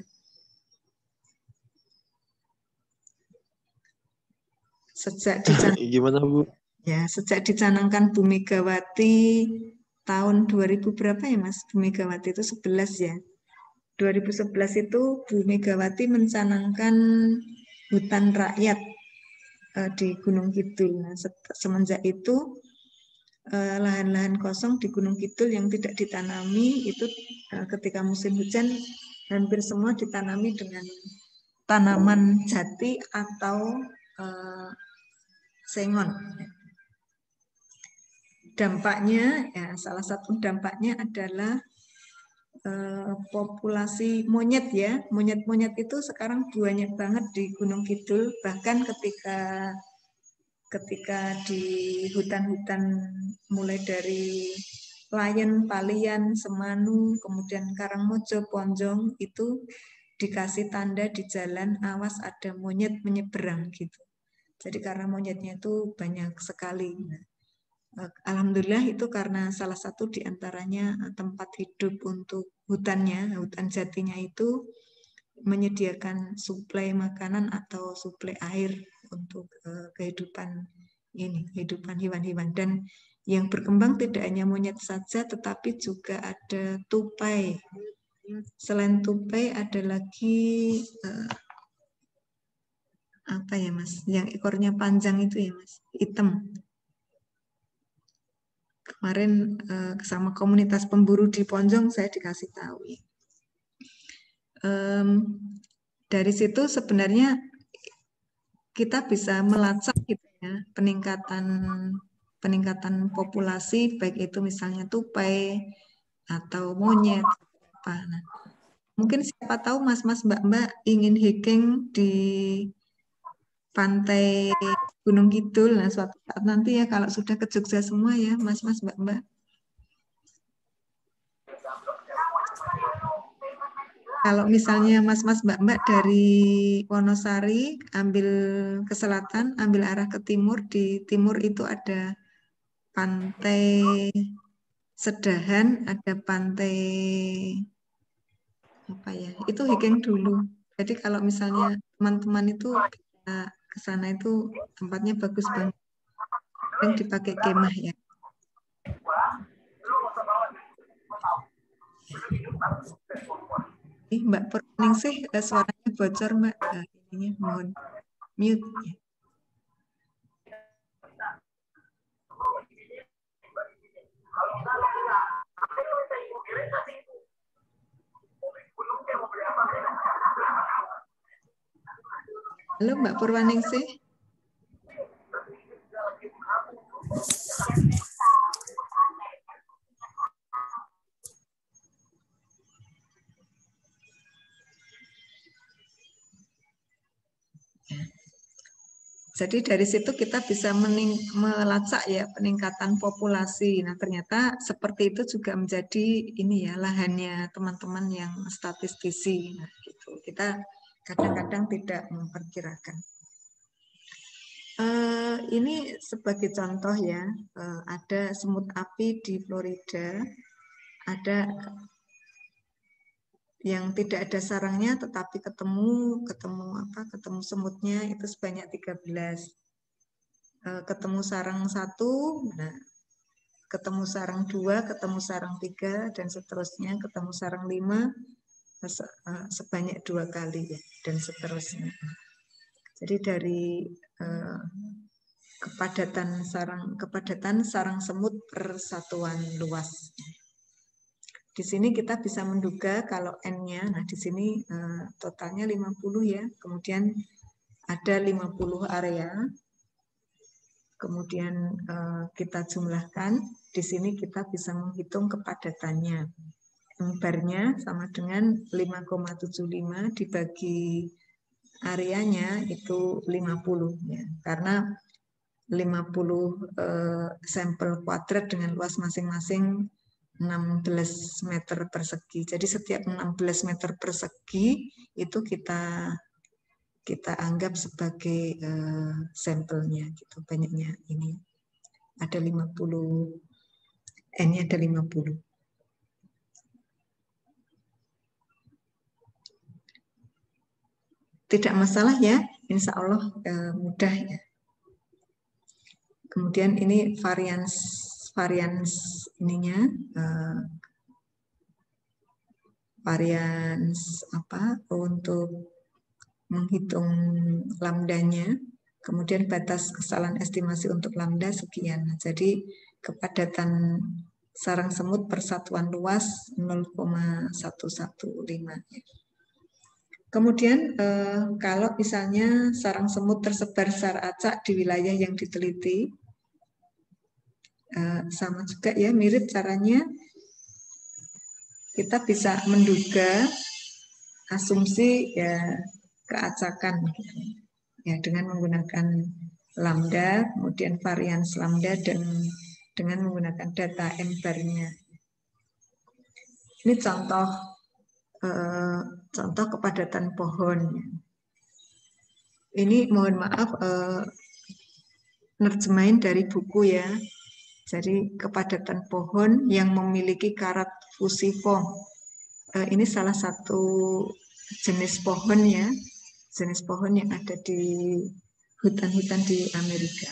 Gimana Bu? Sejak dicanangkan Bu Megawati tahun 2000 berapa ya Mas? Bu Megawati itu 11 ya. 2011 itu Bu Megawati mencanangkan hutan rakyat di Gunung Kidul. Nah, semenjak itu lahan-lahan kosong di Gunung Kidul yang tidak ditanami itu ketika musim hujan hampir semua ditanami dengan tanaman jati atau sengon. Dampaknya, ya, salah satu dampaknya adalah populasi monyet ya. Monyet-monyet itu sekarang banyak banget di Gunung Kidul. Bahkan ketika di hutan-hutan mulai dari Layen, Palian, Semanu, kemudian Karangmojo, Ponjong itu dikasih tanda di jalan awas ada monyet menyeberang gitu. Jadi karena monyetnya itu banyak sekali. Alhamdulillah itu karena salah satu di antaranya tempat hidup untuk hutannya, hutan jatinya itu menyediakan suplai makanan atau suplai air untuk kehidupan ini, kehidupan hewan-hewan. Dan yang berkembang tidak hanya monyet saja, tetapi juga ada tupai. Selain tupai ada lagi apa ya Mas? Yang ekornya panjang itu ya Mas, hitam. Kemarin sama komunitas pemburu di Ponjong saya dikasih tahu. Dari situ sebenarnya kita bisa melacak gitu ya, peningkatan populasi, baik itu misalnya tupai atau monyet. Nah, mungkin siapa tahu mas-mas mbak-mbak ingin hiking di pantai Gunung Kidul. Nah, suatu saat nanti ya kalau sudah ke Jogja semua ya mas-mas mbak-mbak. Kalau misalnya mas-mas mbak-mbak dari Wonosari ambil ke selatan, ambil arah ke timur, di timur itu ada pantai Sedahan, ada pantai apa ya? Itu hiking dulu. Jadi kalau misalnya teman-teman itu bisa ke sana itu tempatnya bagus banget. Yang dipakai kemah ya. Mbak Purwaningsih suaranya bocor Mbak. Ininya mohon mute ya. Halo Mbak Purwaningsih. Jadi dari situ kita bisa melacak ya peningkatan populasi. Nah ternyata seperti itu juga menjadi ini ya lahannya teman-teman yang statistisi. Nah gitu. Kita kadang-kadang tidak memperkirakan. Ini sebagai contoh ya, ada semut api di Florida, ada yang tidak ada sarangnya tetapi ketemu semutnya itu sebanyak 13. Ketemu sarang 1, nah, ketemu sarang 2, ketemu sarang 3 dan seterusnya, ketemu sarang 5 sebanyak 2 kali ya, dan seterusnya. Jadi dari kepadatan sarang semut per satuan luas. Di sini kita bisa menduga kalau N-nya, nah di sini totalnya 50 ya, kemudian ada 50 area. kemudian kita jumlahkan. Di sini kita bisa menghitung kepadatannya. M-bar-nya sama dengan 5,75 dibagi areanya itu 50 ya. Karena 50 sampel kuadrat dengan luas masing-masing 16 meter persegi. Jadi setiap 16 meter persegi itu kita anggap sebagai sampelnya gitu. Banyaknya ini ada 50, N-nya ada 50. Tidak masalah ya, insya Allah mudah ya. Kemudian ini varians ininya, varians apa untuk menghitung lambdanya. Kemudian batas kesalahan estimasi untuk lambda sekian. Jadi kepadatan sarang semut persatuan luas 0,115. Kemudian kalau misalnya sarang semut tersebar secara acak di wilayah yang diteliti, sama juga ya, mirip caranya. Kita bisa menduga asumsi ya keacakan ya dengan menggunakan lambda, kemudian varians lambda dan dengan menggunakan data M-bar-nya. Ini contoh kepadatan pohon. Ini mohon maaf nerjemahin dari buku ya. Jadi kepadatan pohon yang memiliki karat fusiform. Ini salah satu jenis pohon ya. Jenis pohon yang ada di hutan-hutan di Amerika.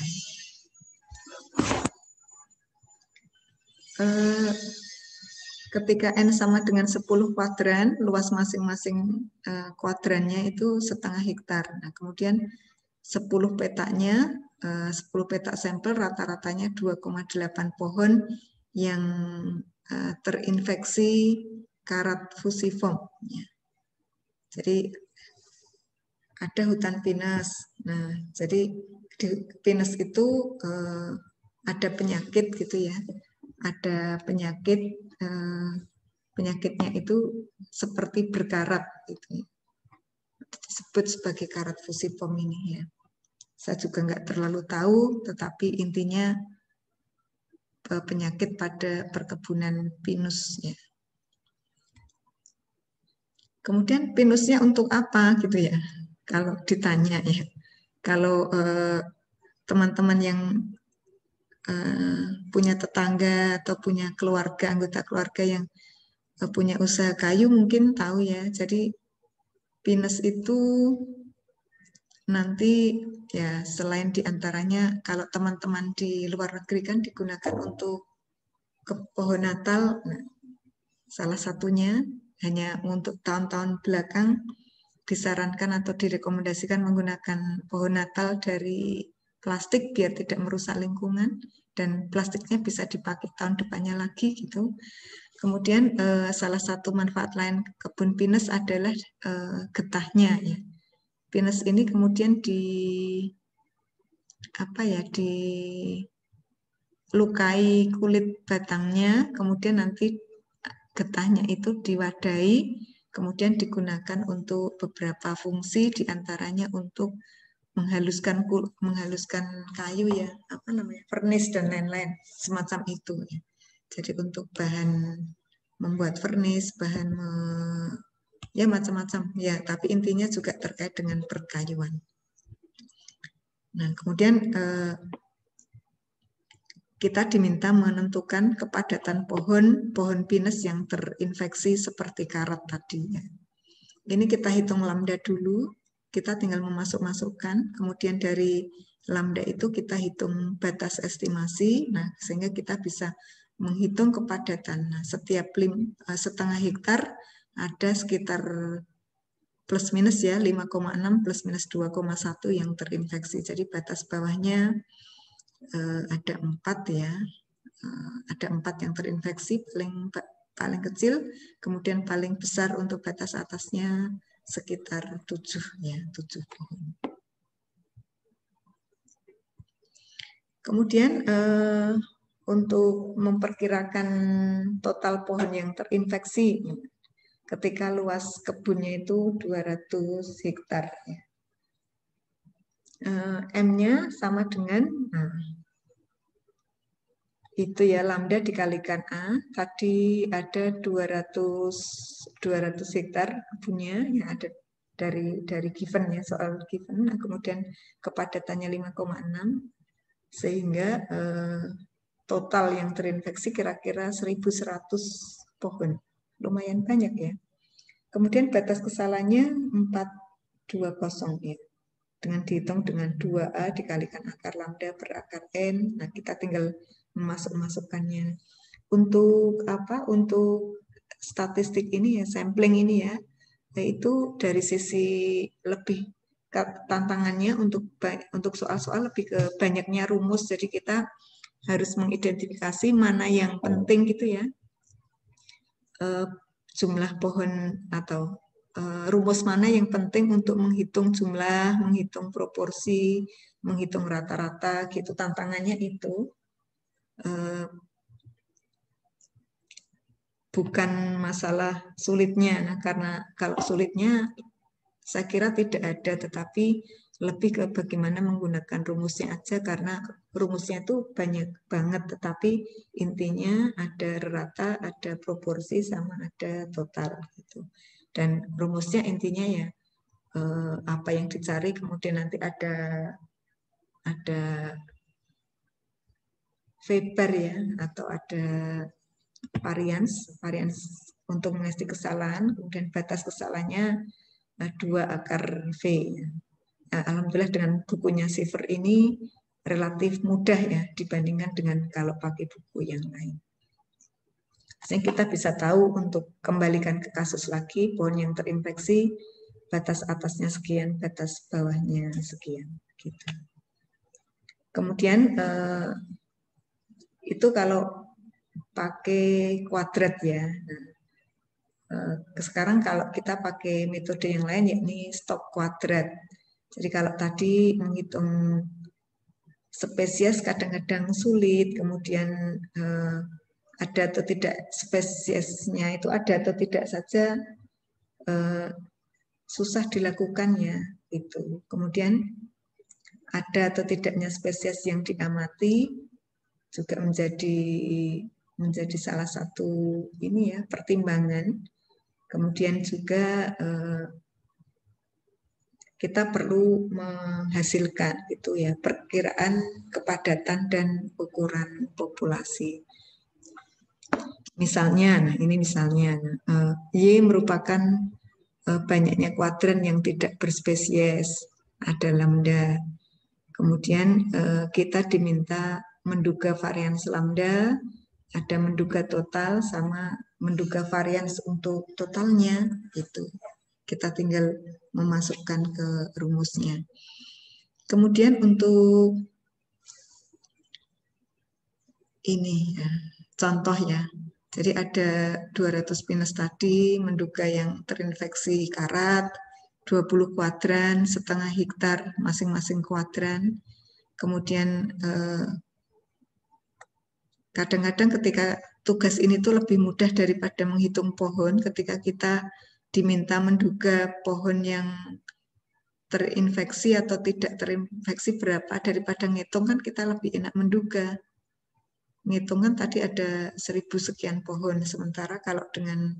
Ketika N sama dengan 10 kuadran, luas masing-masing kuadrannya itu setengah hektar. Nah, kemudian 10 petanya, 10 petak sampel rata-ratanya 2,8 pohon yang terinfeksi karat fusiform. Jadi ada hutan pinus. Nah, jadi di pinus itu ada penyakit gitu ya. Ada penyakit, penyakitnya itu seperti berkarat gitu. Disebut sebagai karat fusiform ini ya. Saya juga nggak terlalu tahu, tetapi intinya penyakit pada perkebunan pinus ya. Kemudian pinusnya untuk apa gitu ya? Kalau ditanya ya, kalau teman-teman yang punya tetangga atau punya keluarga, anggota keluarga yang punya usaha kayu mungkin tahu ya. Jadi pinus itu nanti ya selain diantaranya kalau teman-teman di luar negeri kan digunakan untuk ke pohon Natal, nah, salah satunya hanya untuk tahun-tahun belakang disarankan atau direkomendasikan menggunakan pohon Natal dari plastik biar tidak merusak lingkungan dan plastiknya bisa dipakai tahun depannya lagi gitu. Kemudian salah satu manfaat lain kebun pinus adalah getahnya ya. Pinus ini kemudian dilukai kulit batangnya, kemudian nanti getahnya itu diwadahi, kemudian digunakan untuk beberapa fungsi, diantaranya untuk menghaluskan kayu ya, vernis dan lain-lain semacam itu ya. Jadi untuk bahan membuat vernis, bahan ya macam-macam ya, tapi intinya juga terkait dengan perkayuan. Nah, kemudian kita diminta menentukan kepadatan pohon pinus yang terinfeksi seperti karat tadinya. Ini kita hitung lambda dulu, kita tinggal memasukkan, kemudian dari lambda itu kita hitung batas estimasi, nah sehingga kita bisa menghitung kepadatan. Nah, setiap setengah hektar ada sekitar plus minus ya 5,6 plus minus 2,1 yang terinfeksi. Jadi batas bawahnya ada 4 ya, ada 4 yang terinfeksi, paling kecil, kemudian paling besar untuk batas atasnya sekitar 7 ya, 7 pohon. Kemudian untuk memperkirakan total pohon yang terinfeksi ketika luas kebunnya itu 200 hektar. M-nya sama dengan itu ya, lambda dikalikan A. Tadi ada 200 hektar kebunnya yang ada dari given ya, soal given. Nah, kemudian kepadatannya 5,6 sehingga total yang terinfeksi kira-kira 1.100 pohon. Lumayan banyak ya. Kemudian batas kesalahannya 420 ya. Dengan dihitung dengan 2A dikalikan akar lambda per akar N. Nah, kita tinggal memasukkannya. Untuk apa? Untuk statistik ini ya, sampling ini ya, yaitu dari sisi lebih tantangannya untuk soal-soal lebih ke banyaknya rumus. Jadi kita harus mengidentifikasi mana yang penting gitu ya. Jumlah pohon atau rumus mana yang penting untuk menghitung jumlah, menghitung proporsi, menghitung rata-rata gitu. Tantangannya itu bukan masalah sulitnya. Nah, karena kalau sulitnya saya kira tidak ada, tetapi lebih ke bagaimana menggunakan rumusnya aja, karena rumusnya itu banyak banget, tetapi intinya ada rata, ada proporsi, sama ada total gitu. Dan rumusnya intinya ya apa yang dicari, kemudian nanti ada Weber ya, atau ada varians untuk mengestimasi kesalahan, kemudian batas kesalahannya 2 akar V. Alhamdulillah dengan bukunya Siever ini relatif mudah ya dibandingkan dengan kalau pakai buku yang lain. Sehingga kita bisa tahu untuk kembalikan ke kasus lagi, pohon yang terinfeksi, batas atasnya sekian, batas bawahnya sekian. Gitu. Kemudian itu kalau pakai kuadrat ya. Sekarang kalau kita pakai metode yang lain yakni stok kuadrat. Jadi kalau tadi menghitung spesies kadang-kadang sulit, kemudian ada atau tidak spesiesnya itu ada atau tidak saja susah dilakukan ya itu. Kemudian ada atau tidaknya spesies yang diamati juga menjadi salah satu ini ya pertimbangan. Kemudian juga kita perlu menghasilkan itu ya perkiraan kepadatan dan ukuran populasi. Misalnya, nah ini misalnya Y merupakan banyaknya kuadran yang tidak berspesies, ada lambda. Kemudian kita diminta menduga varians lambda, ada menduga total sama menduga varians untuk totalnya itu. Kita tinggal memasukkan ke rumusnya. Kemudian untuk ini ya, contoh ya. Jadi ada 200 pinus tadi menduga yang terinfeksi karat, 20 kuadran, setengah hektar masing-masing kuadran. Kemudian kadang-kadang ketika tugas ini tuh lebih mudah daripada menghitung pohon, ketika kita diminta menduga pohon yang terinfeksi atau tidak terinfeksi berapa, daripada ngitung kan kita lebih enak menduga. Ngitung kan tadi ada 1000 sekian pohon, sementara kalau dengan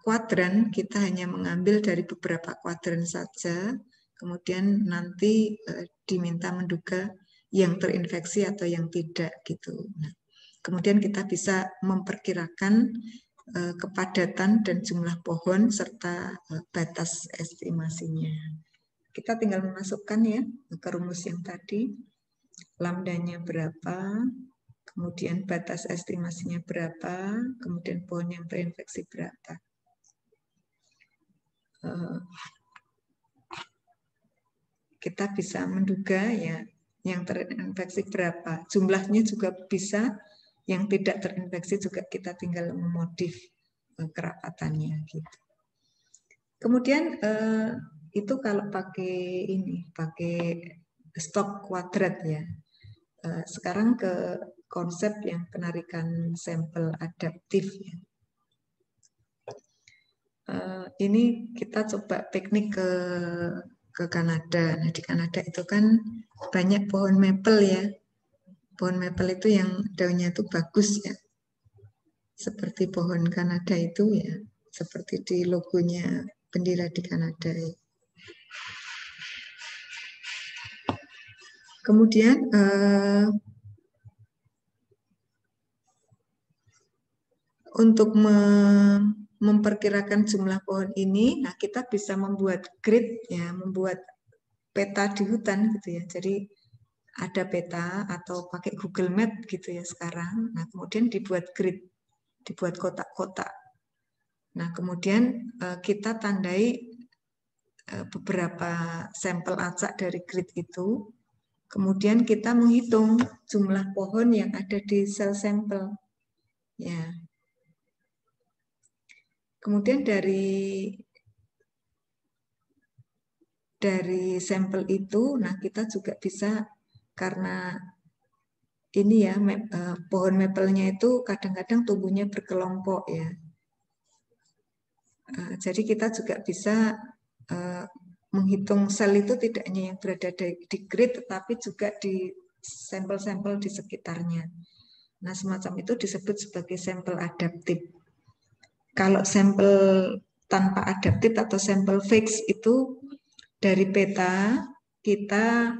kuadran kita hanya mengambil dari beberapa kuadran saja, kemudian nanti diminta menduga yang terinfeksi atau yang tidak gitu. Nah, kemudian kita bisa memperkirakan kepadatan dan jumlah pohon serta batas estimasinya. Kita tinggal memasukkan ya ke rumus yang tadi, lambdanya berapa, kemudian batas estimasinya berapa, kemudian pohon yang terinfeksi berapa. Kita bisa menduga ya yang terinfeksi berapa, jumlahnya juga bisa, yang tidak terinfeksi juga kita tinggal memodif kerapatannya gitu. Kemudian itu kalau pakai ini, pakai stok kuadrat ya. Sekarang ke konsep yang penarikan sampel adaptif. Ini kita coba piknik ke Kanada. Nah, di Kanada itu kan banyak pohon maple ya. Pohon maple itu yang daunnya itu bagus ya. Seperti pohon Kanada itu ya, seperti di logonya bendera di Kanada ya. Kemudian untuk memperkirakan jumlah pohon ini, nah kita bisa membuat grid ya, membuat peta di hutan gitu ya. Jadi ada peta atau pakai Google Map gitu ya sekarang. Nah kemudian dibuat grid, dibuat kotak-kotak. Nah kemudian kita tandai beberapa sampel acak dari grid itu. Kemudian kita menghitung jumlah pohon yang ada di sel sampel. Ya. Kemudian dari sampel itu, nah kita juga bisa, karena ini ya pohon maple-nya itu kadang-kadang tumbuhnya berkelompok ya. Jadi kita juga bisa menghitung sel itu tidak hanya yang berada di grid, tetapi juga di sampel-sampel di sekitarnya. Nah, semacam itu disebut sebagai sampel adaptif. Kalau sampel tanpa adaptif atau sampel fix itu dari peta kita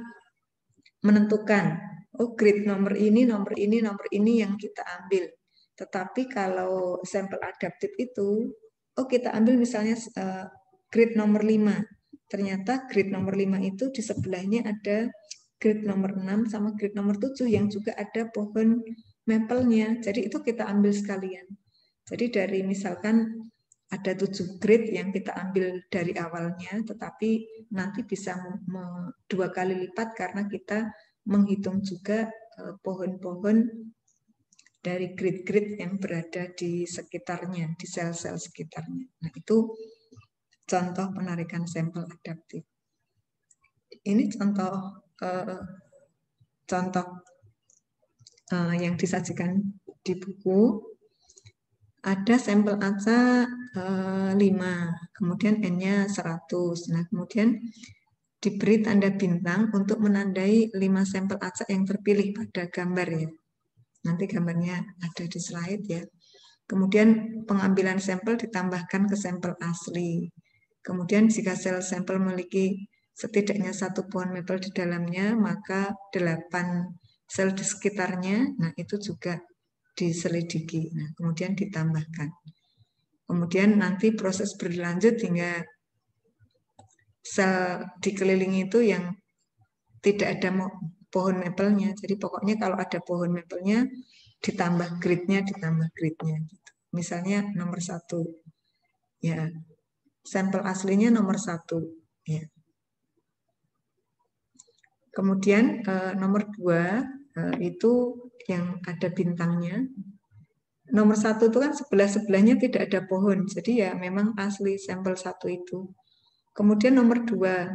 menentukan, oh grid nomor ini yang kita ambil. Tetapi kalau sampel adaptif itu, oh kita ambil misalnya grid nomor 5. Ternyata grid nomor 5 itu di sebelahnya ada grid nomor 6 sama grid nomor 7 yang juga ada pohon maple-nya. Jadi itu kita ambil sekalian. Jadi dari misalkan ada 7 grid yang kita ambil dari awalnya, tetapi nanti bisa 2 kali lipat karena kita menghitung juga pohon-pohon dari grid-grid yang berada di sekitarnya, di sel-sel sekitarnya. Nah, itu contoh penarikan sampel adaptif. Ini contoh yang disajikan di buku. Ada sampel acak 5, kemudian N-nya 100. Nah, kemudian diberi tanda bintang untuk menandai 5 sampel acak yang terpilih pada gambar ya. Nanti gambarnya ada di slide ya. Kemudian pengambilan sampel ditambahkan ke sampel asli. Kemudian jika sel sampel memiliki setidaknya 1 pohon maple di dalamnya, maka 8 sel di sekitarnya, nah itu juga diselidiki. Nah, kemudian ditambahkan. Kemudian nanti proses berlanjut hingga sel dikelilingi itu yang tidak ada pohon maple-nya. Jadi pokoknya kalau ada pohon maple-nya, ditambah grid-nya. Gitu. Misalnya nomor 1. Ya, sampel aslinya nomor 1. Ya. Kemudian nomor 2 itu yang ada bintangnya. Nomor 1 itu kan sebelah-sebelahnya tidak ada pohon. Jadi ya memang asli sampel 1 itu. Kemudian nomor 2.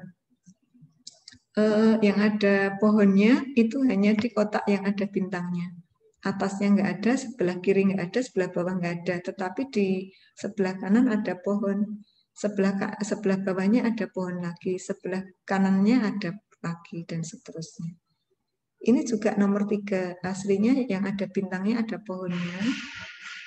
Yang ada pohonnya itu hanya di kotak yang ada bintangnya. Atasnya nggak ada, sebelah kiri nggak ada, sebelah bawah nggak ada. Tetapi di sebelah kanan ada pohon. Sebelah bawahnya ada pohon lagi. Sebelah kanannya ada lagi, dan seterusnya. Ini juga nomor 3. Aslinya yang ada bintangnya ada pohonnya.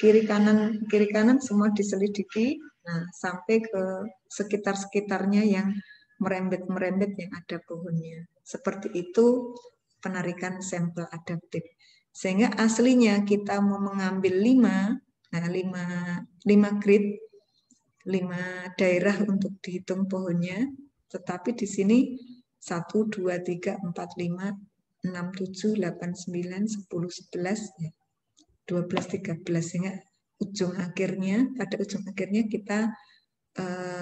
Kiri kanan semua diselidiki. Nah, sampai ke sekitar-sekitarnya yang merembet yang ada pohonnya. Seperti itu penarikan sampel adaptif. Sehingga aslinya kita mau mengambil 5 grid, 5 daerah untuk dihitung pohonnya, tetapi di sini 1, 2, 3, 4, 5, 6, 7, 8, 9, 10, 11, 12, 13, sehingga pada ujung akhirnya kita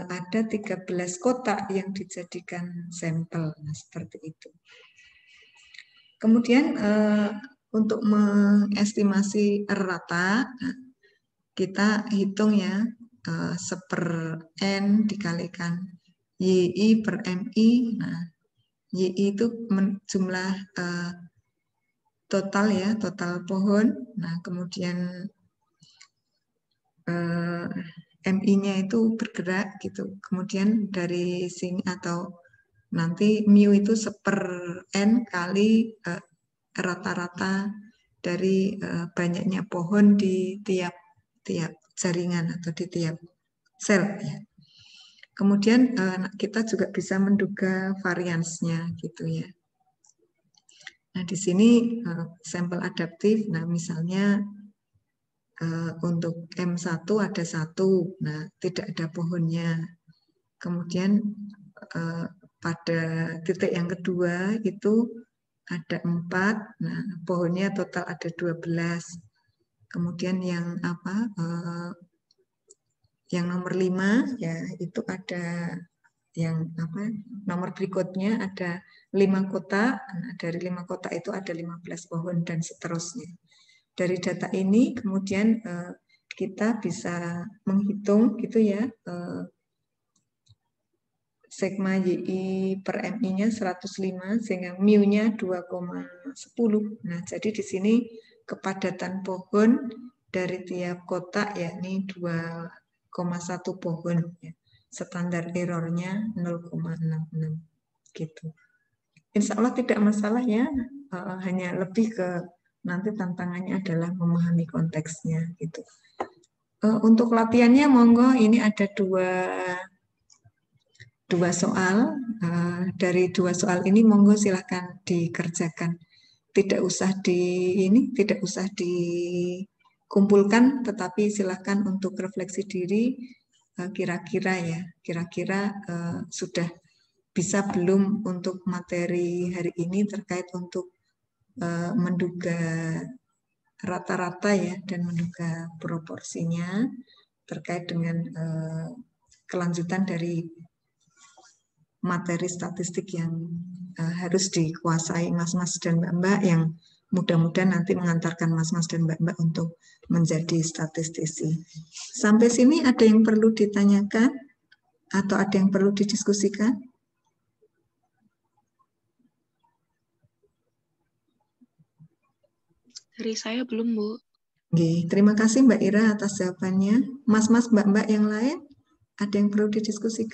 ada 13 kotak yang dijadikan sampel. Nah, seperti itu. Kemudian untuk mengestimasi rata, kita hitung ya 1/N dikalikan YI per MI. Nah, YI itu jumlah total ya, total pohon. Nah, kemudian MI-nya itu bergerak gitu. Kemudian dari sini atau nanti mu itu 1/n kali rata-rata dari banyaknya pohon di tiap jaringan atau di tiap sel ya. Kemudian kita juga bisa menduga variansnya gitu ya. Nah, di sini sampel adaptif. Nah, misalnya untuk M1 ada 1, nah tidak ada pohonnya. Kemudian pada titik yang kedua itu ada 4, nah pohonnya total ada 12. Kemudian yang yang nomor 5 ya itu ada yang nomor berikutnya ada 5 kotak. Nah, dari 5 kotak itu ada 15 pohon dan seterusnya. Dari data ini kemudian kita bisa menghitung gitu ya, sigma YI per MI-nya 105 sehingga mu-nya 2,10. Nah, jadi di sini kepadatan pohon dari tiap kotak yakni 2,1 pohon ya. Standar errornya 0,66 gitu. Insya Allah tidak masalah ya, hanya lebih ke nanti tantangannya adalah memahami konteksnya gitu. Untuk latihannya monggo ini ada dua soal. Dari 2 soal ini monggo silahkan dikerjakan. Tidak usah dikumpulkan, tetapi silahkan untuk refleksi diri. Kira-kira sudah bisa belum untuk materi hari ini terkait untuk menduga rata-rata ya dan menduga proporsinya terkait dengan kelanjutan dari materi statistik yang harus dikuasai mas-mas dan mbak-mbak yang mudah-mudahan nanti mengantarkan mas-mas dan mbak-mbak untuk menjadi statistisi. Sampai sini ada yang perlu ditanyakan atau ada yang perlu didiskusikan? Dari saya belum, Bu. Oke, terima kasih Mbak Ira atas jawabannya. Mas-mas, mbak-mbak yang lain, ada yang perlu didiskusikan?